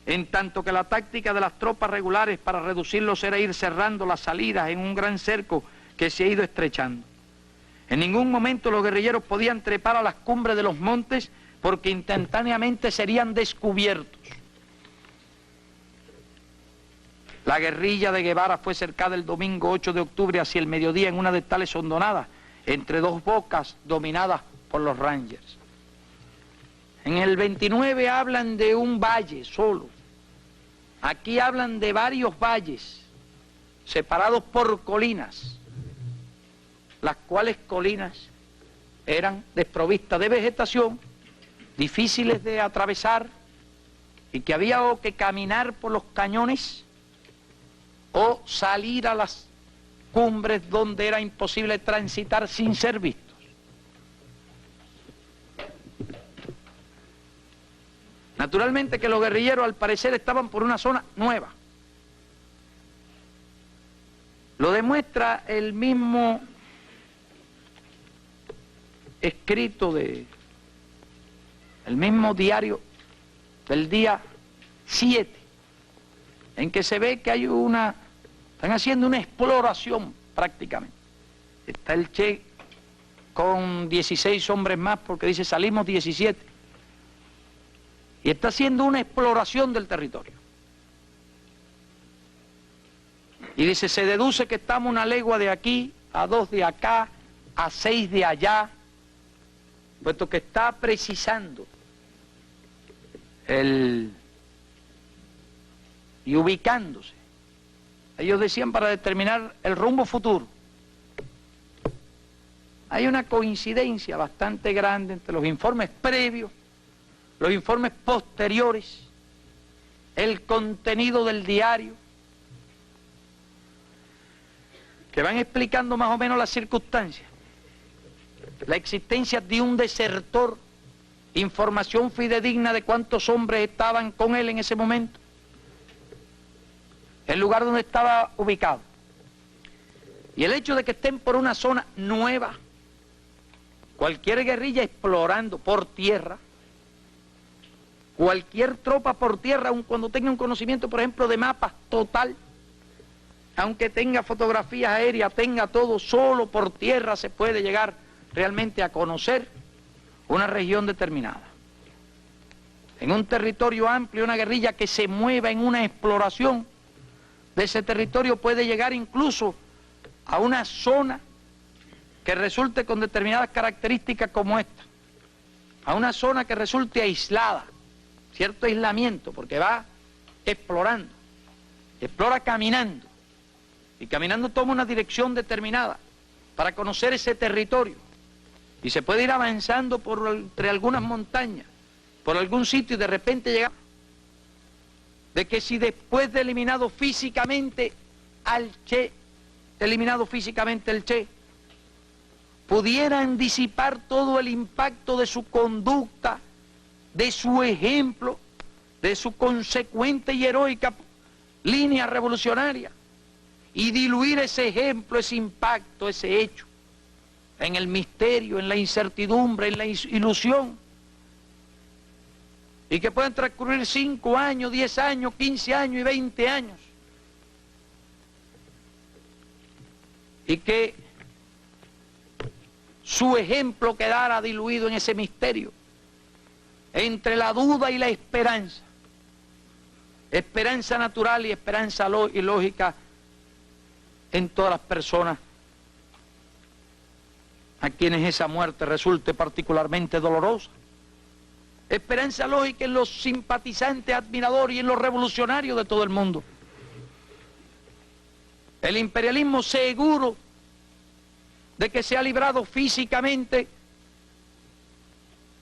en tanto que la táctica de las tropas regulares para reducirlos era ir cerrando las salidas en un gran cerco que se ha ido estrechando. En ningún momento los guerrilleros podían trepar a las cumbres de los montes porque instantáneamente serían descubiertos. La guerrilla de Guevara fue cercada el domingo 8 de octubre hacia el mediodía en una de tales hondonadas, entre dos bocas dominadas por los Rangers. En el 29 hablan de un valle solo. Aquí hablan de varios valles separados por colinas, las cuales colinas eran desprovistas de vegetación, difíciles de atravesar y que había o que caminar por los cañones o salir a las cumbres donde era imposible transitar sin ser vistos. Naturalmente que los guerrilleros al parecer estaban por una zona nueva. Lo demuestra el mismo escrito el mismo diario del día 7, en que se ve que hay están haciendo una exploración prácticamente. Está el Che con 16 hombres más, porque dice salimos 17. y está haciendo una exploración del territorio. Y dice, se deduce que estamos una legua de aquí, a 2 de acá, a 6 de allá, puesto que está precisando y ubicándose. Ellos decían para determinar el rumbo futuro. Hay una coincidencia bastante grande entre los informes previos, los informes posteriores, el contenido del diario, que van explicando más o menos las circunstancias, la existencia de un desertor, información fidedigna de cuántos hombres estaban con él en ese momento, el lugar donde estaba ubicado, y el hecho de que estén por una zona nueva, cualquier guerrilla explorando por tierra, cualquier tropa por tierra, aun cuando tenga un conocimiento, por ejemplo, de mapas total, aunque tenga fotografías aéreas, tenga todo, solo por tierra se puede llegar realmente a conocer una región determinada. En un territorio amplio, una guerrilla que se mueva en una exploración de ese territorio puede llegar incluso a una zona que resulte con determinadas características como esta, a una zona que resulte aislada, cierto aislamiento, porque va explorando, explora caminando, y caminando toma una dirección determinada para conocer ese territorio, y se puede ir avanzando entre algunas montañas, por algún sitio, y de repente llegar, de que si después de eliminado físicamente el Che, pudieran disipar todo el impacto de su conducta, de su ejemplo, de su consecuente y heroica línea revolucionaria, y diluir ese ejemplo, ese impacto, ese hecho, en el misterio, en la incertidumbre, en la ilusión, y que puedan transcurrir 5 años, 10 años, 15 años y 20 años, y que su ejemplo quedara diluido en ese misterio, entre la duda y la esperanza, esperanza natural y esperanza lógica en todas las personas a quienes esa muerte resulte particularmente dolorosa, esperanza lógica en los simpatizantes, admiradores y en los revolucionarios de todo el mundo. El imperialismo seguro de que se ha librado físicamente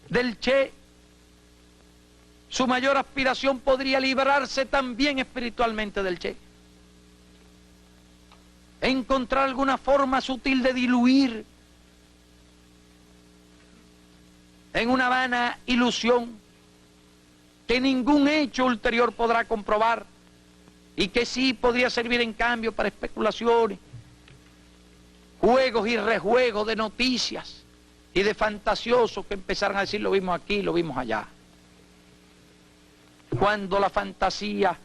del Che, su mayor aspiración podría librarse también espiritualmente del Che. Encontrar alguna forma sutil de diluir en una vana ilusión que ningún hecho ulterior podrá comprobar y que sí podría servir en cambio para especulaciones, juegos y rejuegos de noticias y de fantasiosos que empezaron a decir lo vimos aquí, lo vimos allá. Cuando la fantasía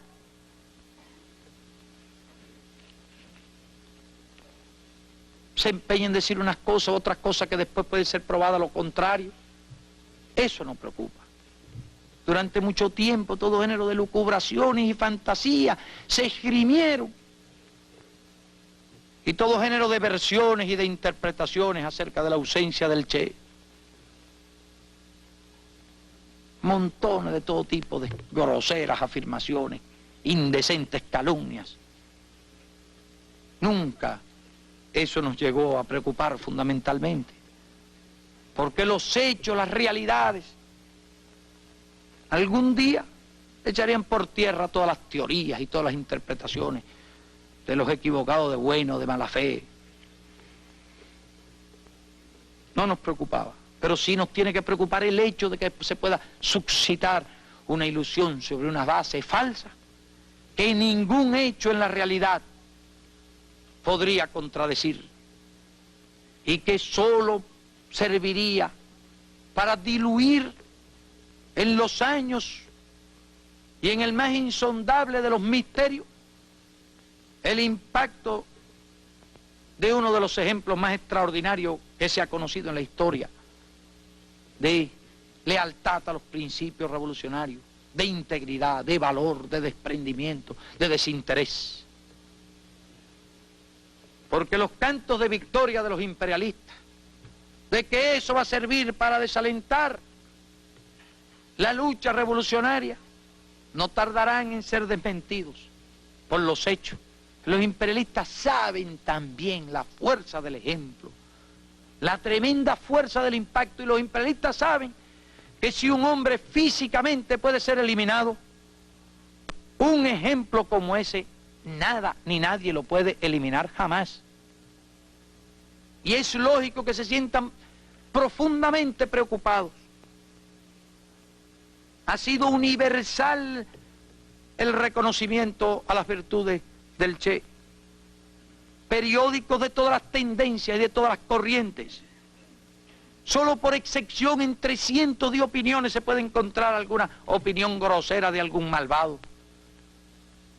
se empeña en decir unas cosas, otras cosas que después pueden ser probadas lo contrario, eso nos preocupa. Durante mucho tiempo todo género de lucubraciones y fantasías se esgrimieron, y todo género de versiones y de interpretaciones acerca de la ausencia del Che. Montones de todo tipo de groseras afirmaciones, indecentes calumnias. Nunca eso nos llegó a preocupar fundamentalmente, porque los hechos, las realidades, algún día echarían por tierra todas las teorías y todas las interpretaciones de los equivocados de buena o de mala fe. No nos preocupaba, pero sí nos tiene que preocupar el hecho de que se pueda suscitar una ilusión sobre una base falsa que ningún hecho en la realidad podría contradecir y que solo serviría para diluir en los años y en el más insondable de los misterios el impacto de uno de los ejemplos más extraordinarios que se ha conocido en la historia de lealtad a los principios revolucionarios, de integridad, de valor, de desprendimiento, de desinterés. Porque los cantos de victoria de los imperialistas, de que eso va a servir para desalentar la lucha revolucionaria, no tardarán en ser desmentidos por los hechos. Los imperialistas saben también la fuerza del ejemplo, la tremenda fuerza del impacto, y los imperialistas saben que si un hombre físicamente puede ser eliminado, un ejemplo como ese, nada ni nadie lo puede eliminar jamás. Y es lógico que se sientan profundamente preocupados. Ha sido universal el reconocimiento a las virtudes del Che. Periódicos de todas las tendencias y de todas las corrientes. Solo por excepción entre cientos de opiniones se puede encontrar alguna opinión grosera de algún malvado.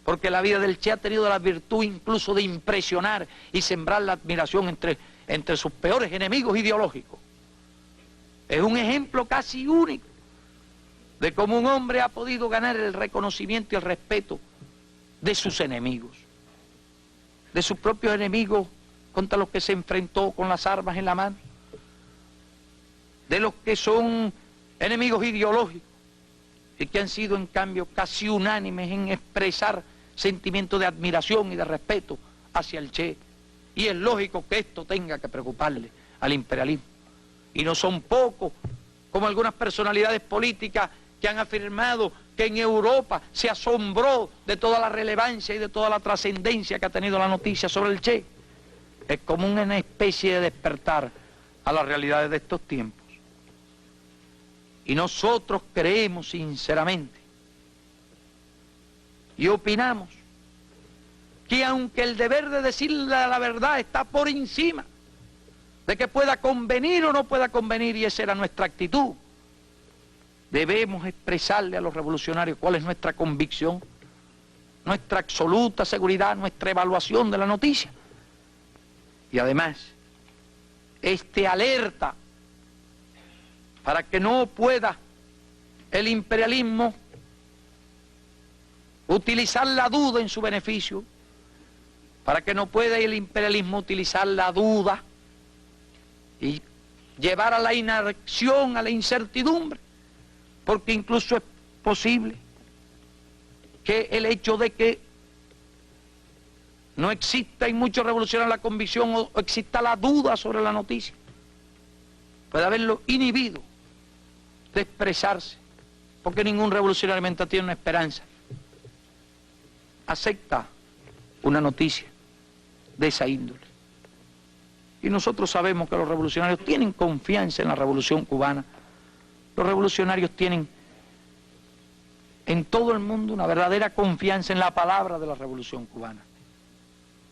Porque la vida del Che ha tenido la virtud incluso de impresionar y sembrar la admiración entre sus peores enemigos ideológicos. Es un ejemplo casi único de cómo un hombre ha podido ganar el reconocimiento y el respeto de sus enemigos, de sus propios enemigos contra los que se enfrentó con las armas en la mano, de los que son enemigos ideológicos y que han sido en cambio casi unánimes en expresar sentimientos de admiración y de respeto hacia el Che. Y es lógico que esto tenga que preocuparle al imperialismo. Y no son pocos, como algunas personalidades políticas que han afirmado que en Europa se asombró de toda la relevancia y de toda la trascendencia que ha tenido la noticia sobre el Che. Es como una especie de despertar a las realidades de estos tiempos. Y nosotros creemos sinceramente y opinamos que aunque el deber de decirle la verdad está por encima de que pueda convenir o no pueda convenir, y esa era nuestra actitud, debemos expresarle a los revolucionarios cuál es nuestra convicción, nuestra absoluta seguridad, nuestra evaluación de la noticia. Y además, alerta para que no pueda el imperialismo utilizar la duda en su beneficio, para que no pueda el imperialismo utilizar la duda y llevar a la inacción, a la incertidumbre, porque incluso es posible que el hecho de que no exista en muchos revolucionarios la convicción o exista la duda sobre la noticia, puede haberlo inhibido de expresarse, porque ningún revolucionario mientras tiene una esperanza acepta una noticia de esa índole. Y nosotros sabemos que los revolucionarios tienen confianza en la revolución cubana. Los revolucionarios tienen en todo el mundo una verdadera confianza en la palabra de la revolución cubana.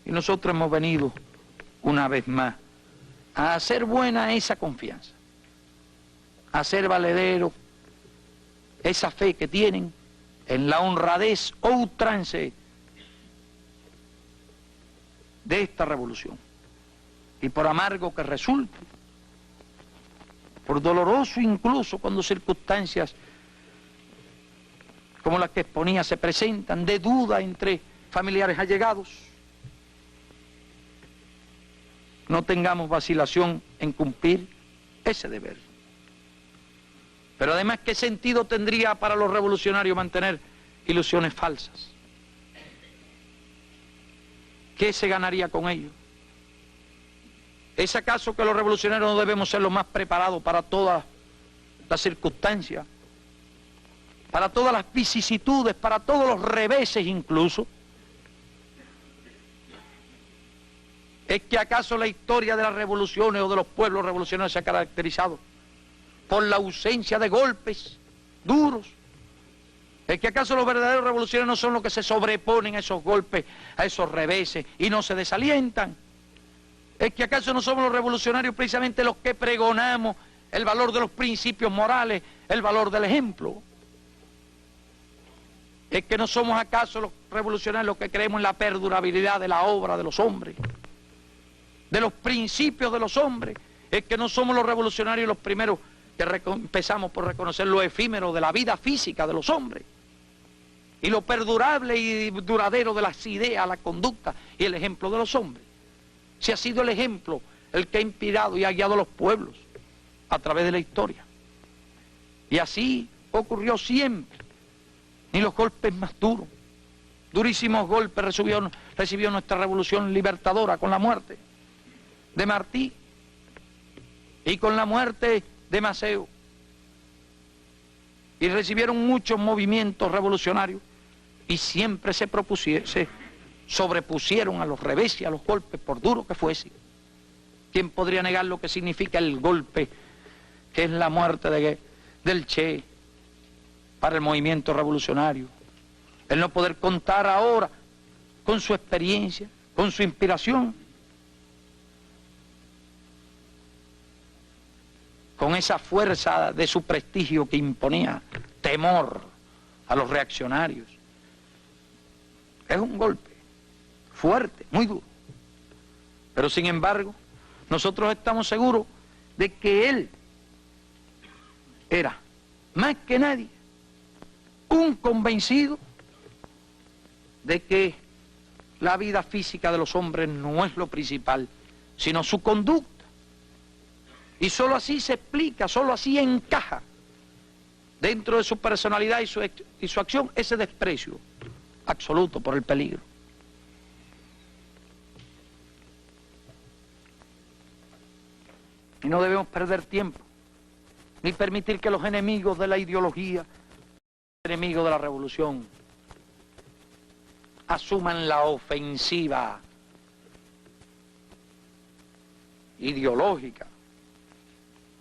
Y nosotros hemos venido una vez más a hacer buena esa confianza, a hacer valedero esa fe que tienen en la honradez o ultrance de esta revolución. Y por amargo que resulte, por doloroso incluso cuando circunstancias como las que exponía se presentan, de duda entre familiares allegados, no tengamos vacilación en cumplir ese deber. Pero además, ¿qué sentido tendría para los revolucionarios mantener ilusiones falsas? ¿Qué se ganaría con ello? ¿Es acaso que los revolucionarios no debemos ser los más preparados para todas las circunstancias, para todas las vicisitudes, para todos los reveses incluso? ¿Es que acaso la historia de las revoluciones o de los pueblos revolucionarios se ha caracterizado por la ausencia de golpes duros? ¿Es que acaso los verdaderos revolucionarios no son los que se sobreponen a esos golpes, a esos reveses y no se desalientan? ¿Es que acaso no somos los revolucionarios precisamente los que pregonamos el valor de los principios morales, el valor del ejemplo? ¿Es que no somos acaso los revolucionarios los que creemos en la perdurabilidad de la obra de los hombres, de los principios de los hombres? ¿Es que no somos los revolucionarios los primeros que empezamos por reconocer lo efímero de la vida física de los hombres? y lo perdurable y duradero de las ideas, la conducta y el ejemplo de los hombres. Si ha sido el ejemplo el que ha inspirado y ha guiado a los pueblos a través de la historia. Y así ocurrió siempre. Ni los golpes más duros, durísimos golpes recibió nuestra revolución libertadora con la muerte de Martí y con la muerte de Maceo. Y recibieron muchos movimientos revolucionarios y siempre se sobrepusieron a los revés y a los golpes, por duro que fuese. ¿Quién podría negar lo que significa el golpe, que es la muerte del Che para el movimiento revolucionario? El no poder contar ahora con su experiencia, con su inspiración, con esa fuerza de su prestigio que imponía temor a los reaccionarios. Es un golpe fuerte, muy duro. Pero sin embargo, nosotros estamos seguros de que él era, más que nadie, un convencido de que la vida física de los hombres no es lo principal, sino su conducta. Y sólo así se explica, sólo así encaja dentro de su personalidad y su acción ese desprecio absoluto por el peligro. Y no debemos perder tiempo, ni permitir que los enemigos de la ideología, enemigos de la revolución, asuman la ofensiva ideológica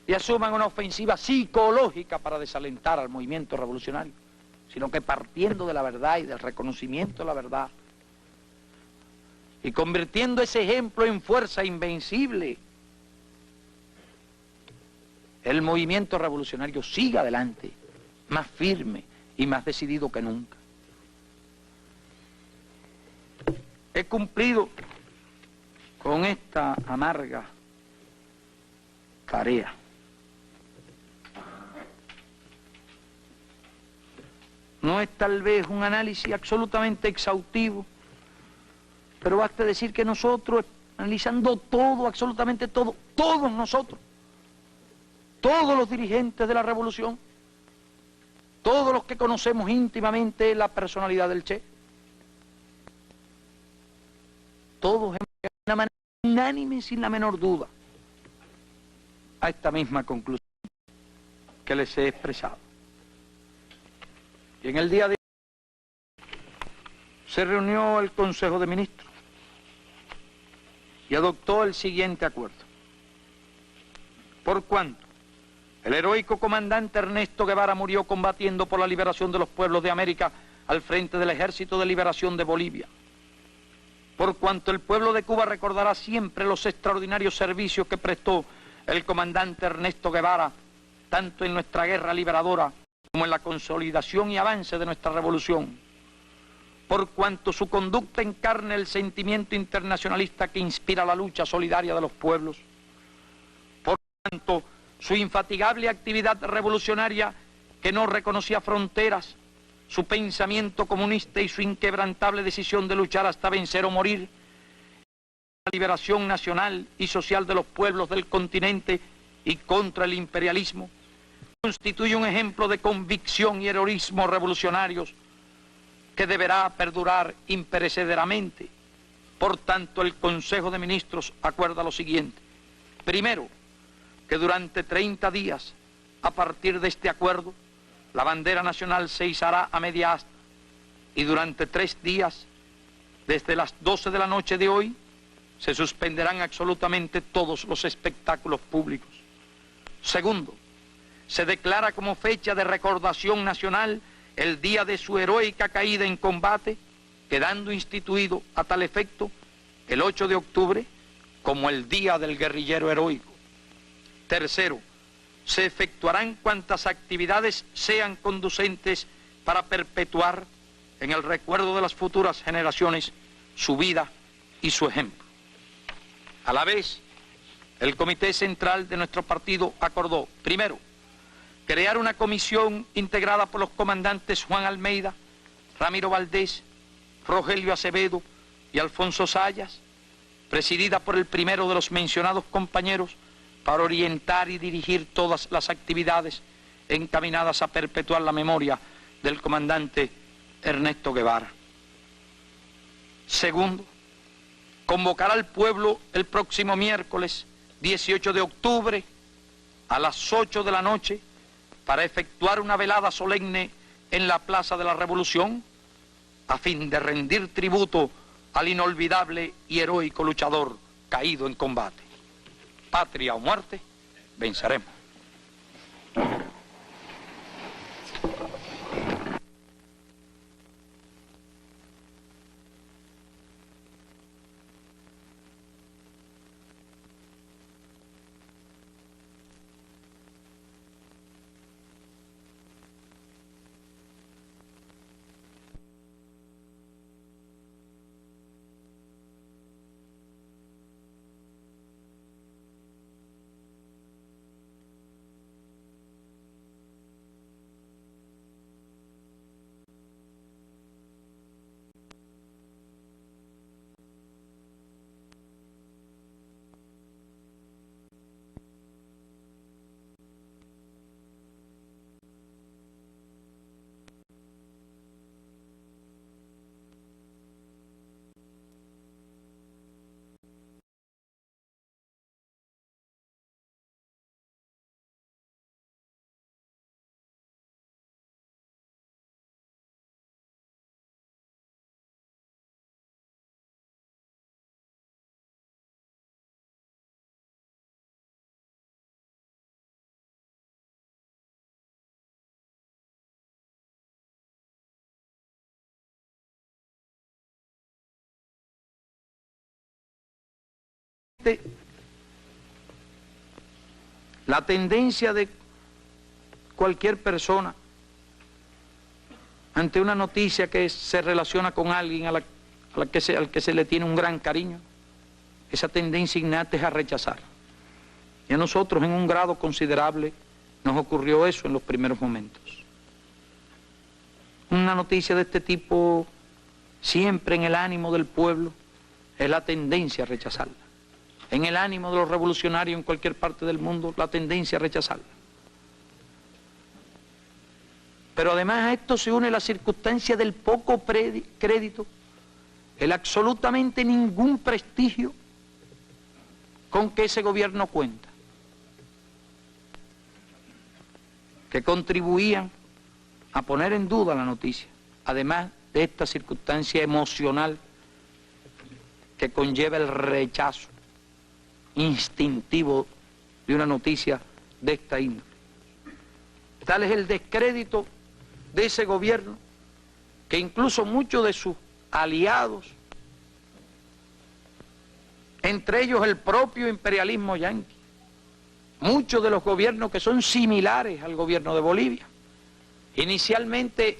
y asuman una ofensiva psicológica para desalentar al movimiento revolucionario, sino que partiendo de la verdad y del reconocimiento de la verdad y convirtiendo ese ejemplo en fuerza invencible, el movimiento revolucionario siga adelante, más firme y más decidido que nunca. He cumplido con esta amarga tarea. No es tal vez un análisis absolutamente exhaustivo, pero basta decir que nosotros, analizando todo, absolutamente todo, todos nosotros, todos los dirigentes de la revolución, todos los que conocemos íntimamente la personalidad del Che, todos hemos llegado de una manera unánime, sin la menor duda, a esta misma conclusión que les he expresado. Y en el día de hoy se reunió el Consejo de Ministros y adoptó el siguiente acuerdo. Por cuanto el heroico comandante Ernesto Guevara murió combatiendo por la liberación de los pueblos de América al frente del Ejército de Liberación de Bolivia. Por cuanto el pueblo de Cuba recordará siempre los extraordinarios servicios que prestó el comandante Ernesto Guevara, tanto en nuestra guerra liberadora como en la consolidación y avance de nuestra revolución. Por cuanto su conducta encarna el sentimiento internacionalista que inspira la lucha solidaria de los pueblos. Por cuanto su infatigable actividad revolucionaria que no reconocía fronteras, su pensamiento comunista y su inquebrantable decisión de luchar hasta vencer o morir, la liberación nacional y social de los pueblos del continente y contra el imperialismo, constituye un ejemplo de convicción y heroísmo revolucionarios que deberá perdurar imperecederamente. Por tanto, el Consejo de Ministros acuerda lo siguiente. Primero, que durante 30 días, a partir de este acuerdo, la bandera nacional se izará a media asta y durante 3 días, desde las 12 de la noche de hoy, se suspenderán absolutamente todos los espectáculos públicos. Segundo, se declara como fecha de recordación nacional el día de su heroica caída en combate, quedando instituido a tal efecto el 8 de octubre como el Día del Guerrillero Heroico. Tercero, se efectuarán cuantas actividades sean conducentes para perpetuar en el recuerdo de las futuras generaciones su vida y su ejemplo. A la vez, el Comité Central de nuestro partido acordó, primero, crear una comisión integrada por los comandantes Juan Almeida, Ramiro Valdés, Rogelio Acevedo y Alfonso Sayas, presidida por el primero de los mencionados compañeros, para orientar y dirigir todas las actividades encaminadas a perpetuar la memoria del comandante Ernesto Guevara. Segundo, convocar al pueblo el próximo miércoles 18 de octubre a las 8 de la noche para efectuar una velada solemne en la Plaza de la Revolución a fin de rendir tributo al inolvidable y heroico luchador caído en combate. Patria o muerte, venceremos. La tendencia de cualquier persona ante una noticia que se relaciona con alguien al que se le tiene un gran cariño, esa tendencia innata es a rechazar. Y a nosotros en un grado considerable nos ocurrió eso en los primeros momentos. Una noticia de este tipo, siempre en el ánimo del pueblo, es la tendencia a rechazarla. En el ánimo de los revolucionarios en cualquier parte del mundo, la tendencia a rechazarla. Pero además a esto se une la circunstancia del poco crédito, el absolutamente ningún prestigio con que ese gobierno cuenta, que contribuían a poner en duda la noticia, además de esta circunstancia emocional que conlleva el rechazo instintivo de una noticia de esta índole. Tal es el descrédito de ese gobierno que incluso muchos de sus aliados, entre ellos el propio imperialismo yanqui, muchos de los gobiernos que son similares al gobierno de Bolivia, inicialmente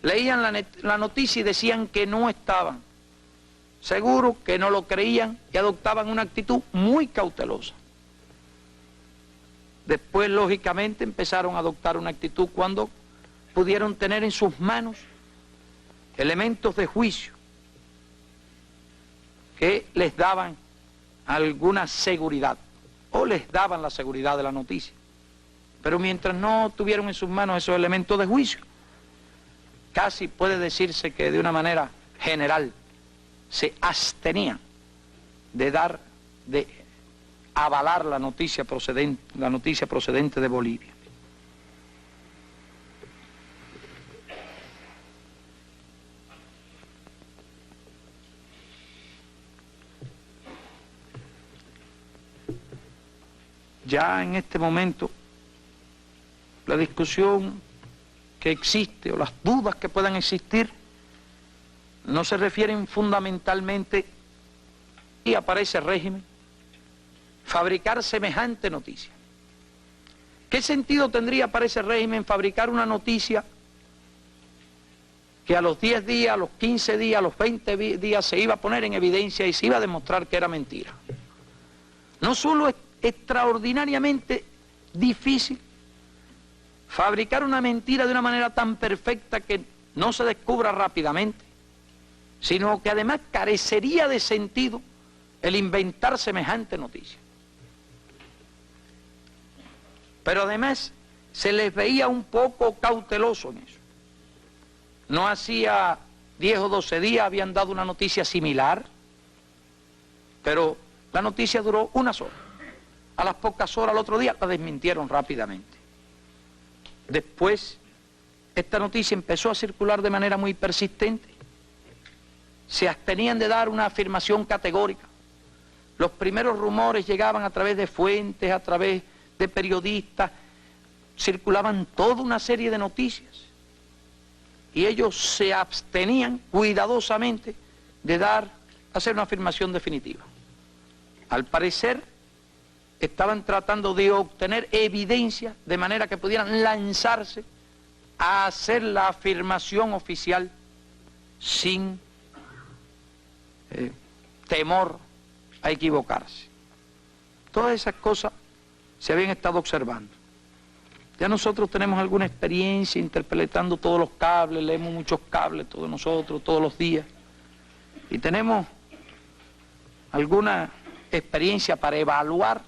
leían la noticia y decían que no estaban seguros, que no lo creían y adoptaban una actitud muy cautelosa. Después, lógicamente, empezaron a adoptar una actitud cuando pudieron tener en sus manos elementos de juicio que les daban alguna seguridad o les daban la seguridad de la noticia. Pero mientras no tuvieron en sus manos esos elementos de juicio, casi puede decirse que de una manera general se abstenían de avalar la noticia procedente de Bolivia. Ya en este momento, la discusión que existe o las dudas que puedan existir no se refieren fundamentalmente y aparece el régimen fabricar semejante noticia. ¿Qué sentido tendría para ese régimen fabricar una noticia que a los 10 días, a los 15 días, a los 20 días se iba a poner en evidencia y se iba a demostrar que era mentira? No solo es extraordinariamente difícil fabricar una mentira de una manera tan perfecta que no se descubra rápidamente, sino que además carecería de sentido el inventar semejante noticia. Pero además se les veía un poco cauteloso en eso. No hacía 10 o 12 días habían dado una noticia similar, pero la noticia duró unas horas. A las pocas horas, al otro día, la desmintieron rápidamente. Después, esta noticia empezó a circular de manera muy persistente. Se abstenían de dar una afirmación categórica. Los primeros rumores llegaban a través de fuentes, a través de periodistas, circulaban toda una serie de noticias. Y ellos se abstenían cuidadosamente de hacer una afirmación definitiva. Al parecer, estaban tratando de obtener evidencia de manera que pudieran lanzarse a hacer la afirmación oficial sin temor a equivocarse. Todas esas cosas se habían estado observando. Ya nosotros tenemos alguna experiencia interpretando todos los cables, leemos muchos cables todos nosotros, todos los días, y tenemos alguna experiencia para evaluar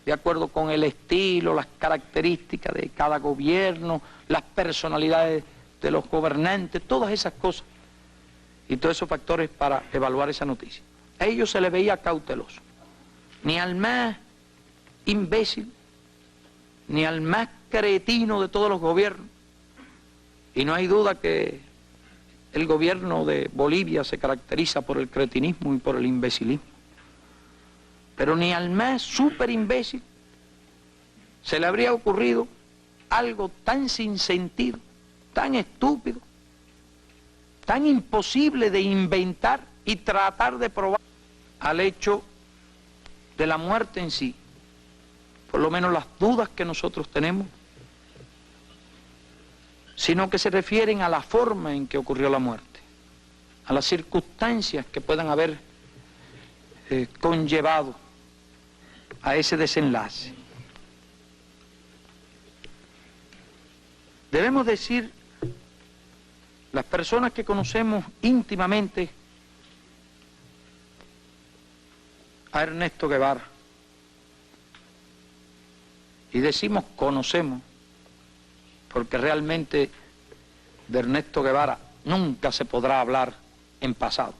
de acuerdo con el estilo, las características de cada gobierno, las personalidades de los gobernantes, todas esas cosas y todos esos factores para evaluar esa noticia. A ellos se les veía cauteloso. Ni al más imbécil, ni al más cretino de todos los gobiernos, y no hay duda que el gobierno de Bolivia se caracteriza por el cretinismo y por el imbecilismo, pero ni al más súper imbécil se le habría ocurrido algo tan sin sentido, tan estúpido, tan imposible de inventar y tratar de probar al hecho de la muerte en sí. Por lo menos las dudas que nosotros tenemos, sino que se refieren a la forma en que ocurrió la muerte, a las circunstancias que puedan haber conllevado a ese desenlace. Debemos decir, las personas que conocemos íntimamente a Ernesto Guevara, y decimos conocemos, porque realmente de Ernesto Guevara nunca se podrá hablar en pasado.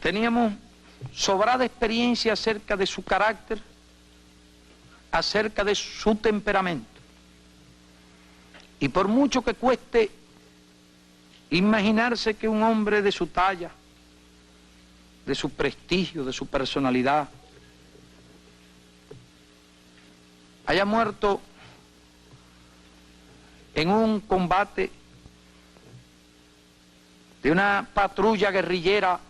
Teníamos sobrada experiencia acerca de su carácter, acerca de su temperamento. Y por mucho que cueste imaginarse que un hombre de su talla, de su prestigio, de su personalidad, haya muerto en un combate de una patrulla guerrillera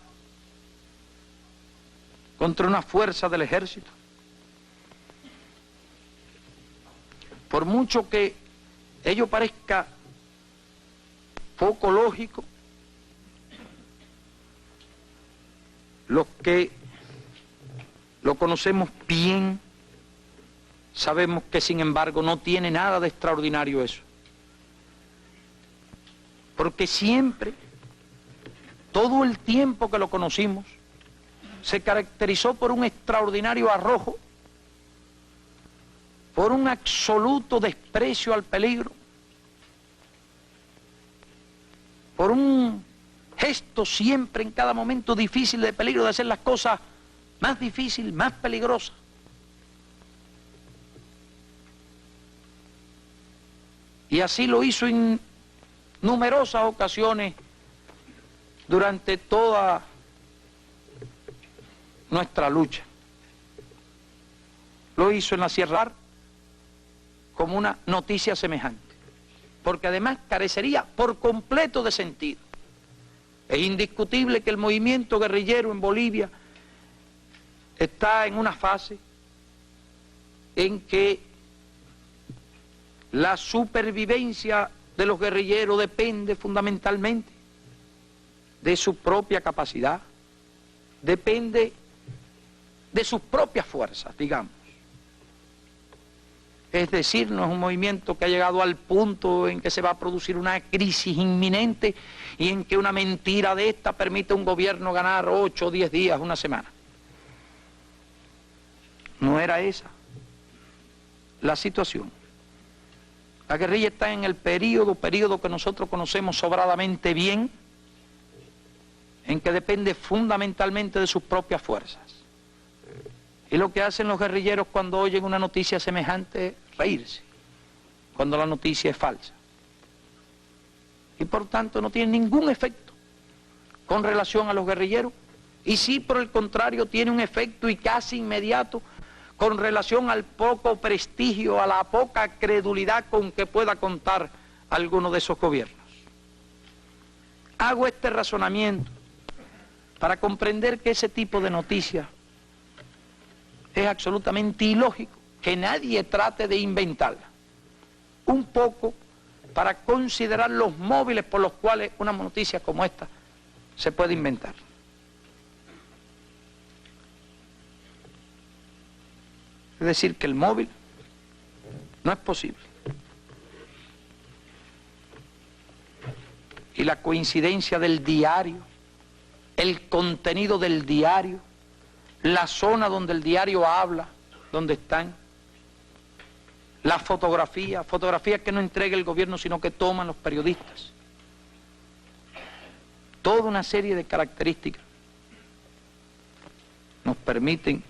contra una fuerza del ejército, por mucho que ello parezca poco lógico, los que lo conocemos bien sabemos que sin embargo no tiene nada de extraordinario eso, porque siempre, todo el tiempo que lo conocimos, se caracterizó por un extraordinario arrojo, por un absoluto desprecio al peligro, por un gesto siempre en cada momento difícil de peligro de hacer las cosas más difíciles, más peligrosas. Y así lo hizo en numerosas ocasiones durante toda nuestra lucha. Lo hizo en la Sierra como una noticia semejante, porque además carecería por completo de sentido. Es indiscutible que el movimiento guerrillero en Bolivia está en una fase en que la supervivencia de los guerrilleros depende fundamentalmente de su propia capacidad, depende de sus propias fuerzas, digamos. Es decir, no es un movimiento que ha llegado al punto en que se va a producir una crisis inminente y en que una mentira de esta permite a un gobierno ganar 8 o 10 días, una semana. No era esa la situación. La guerrilla está en el periodo que nosotros conocemos sobradamente bien, en que depende fundamentalmente de sus propias fuerzas. Y lo que hacen los guerrilleros cuando oyen una noticia semejante es reírse, cuando la noticia es falsa. Y por tanto no tiene ningún efecto con relación a los guerrilleros, y sí, por el contrario, tiene un efecto y casi inmediato con relación al poco prestigio, a la poca credulidad con que pueda contar alguno de esos gobiernos. Hago este razonamiento para comprender que ese tipo de noticias es absolutamente ilógico que nadie trate de inventarla. Un poco para considerar los móviles por los cuales una noticia como esta se puede inventar. Es decir, que el móvil no es posible. Y la coincidencia del diario, el contenido del diario, la zona donde el diario habla, donde están, la fotografía que no entrega el gobierno sino que toman los periodistas. Toda una serie de características nos permiten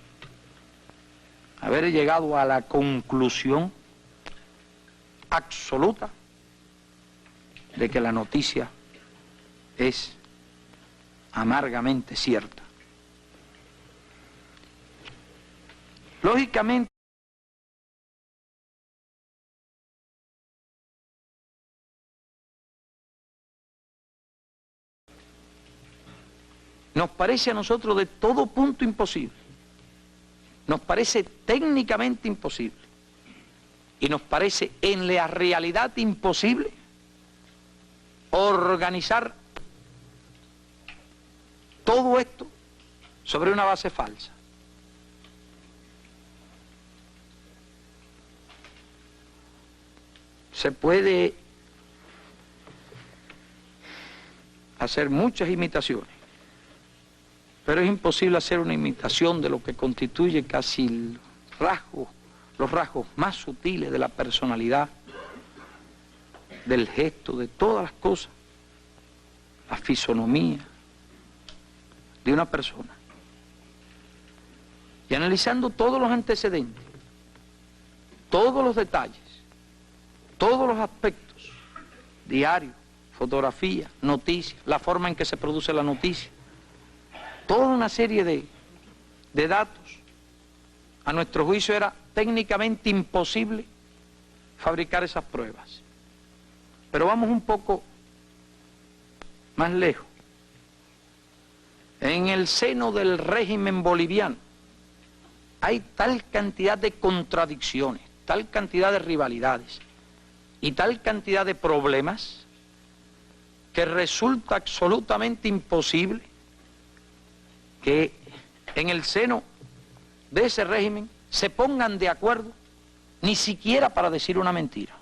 haber llegado a la conclusión absoluta de que la noticia es amargamente cierta. Lógicamente, nos parece a nosotros de todo punto imposible, nos parece técnicamente imposible y nos parece en la realidad imposible organizar todo esto sobre una base falsa. Se puede hacer muchas imitaciones, pero es imposible hacer una imitación de lo que constituye casi los rasgos más sutiles de la personalidad, del gesto, de todas las cosas, la fisonomía de una persona. Y analizando todos los antecedentes, todos los detalles, todos los aspectos, diario, fotografía, noticias, la forma en que se produce la noticia, toda una serie de datos, a nuestro juicio era técnicamente imposible fabricar esas pruebas. Pero vamos un poco más lejos. En el seno del régimen boliviano hay tal cantidad de contradicciones, tal cantidad de rivalidades y tal cantidad de problemas que resulta absolutamente imposible que en el seno de ese régimen se pongan de acuerdo ni siquiera para decir una mentira.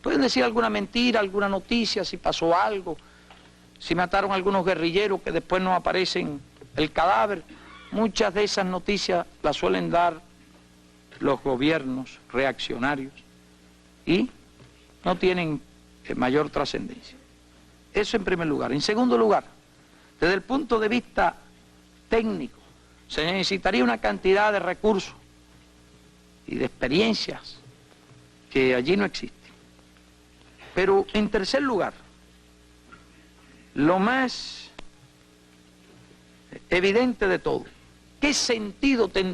Pueden decir alguna mentira, alguna noticia, si pasó algo, si mataron a algunos guerrilleros que después no aparecen el cadáver. Muchas de esas noticias las suelen dar los gobiernos reaccionarios y no tienen mayor trascendencia. Eso en primer lugar. En segundo lugar, desde el punto de vista técnico, se necesitaría una cantidad de recursos y de experiencias que allí no existen. Pero en tercer lugar, lo más evidente de todo, ¿qué sentido tendría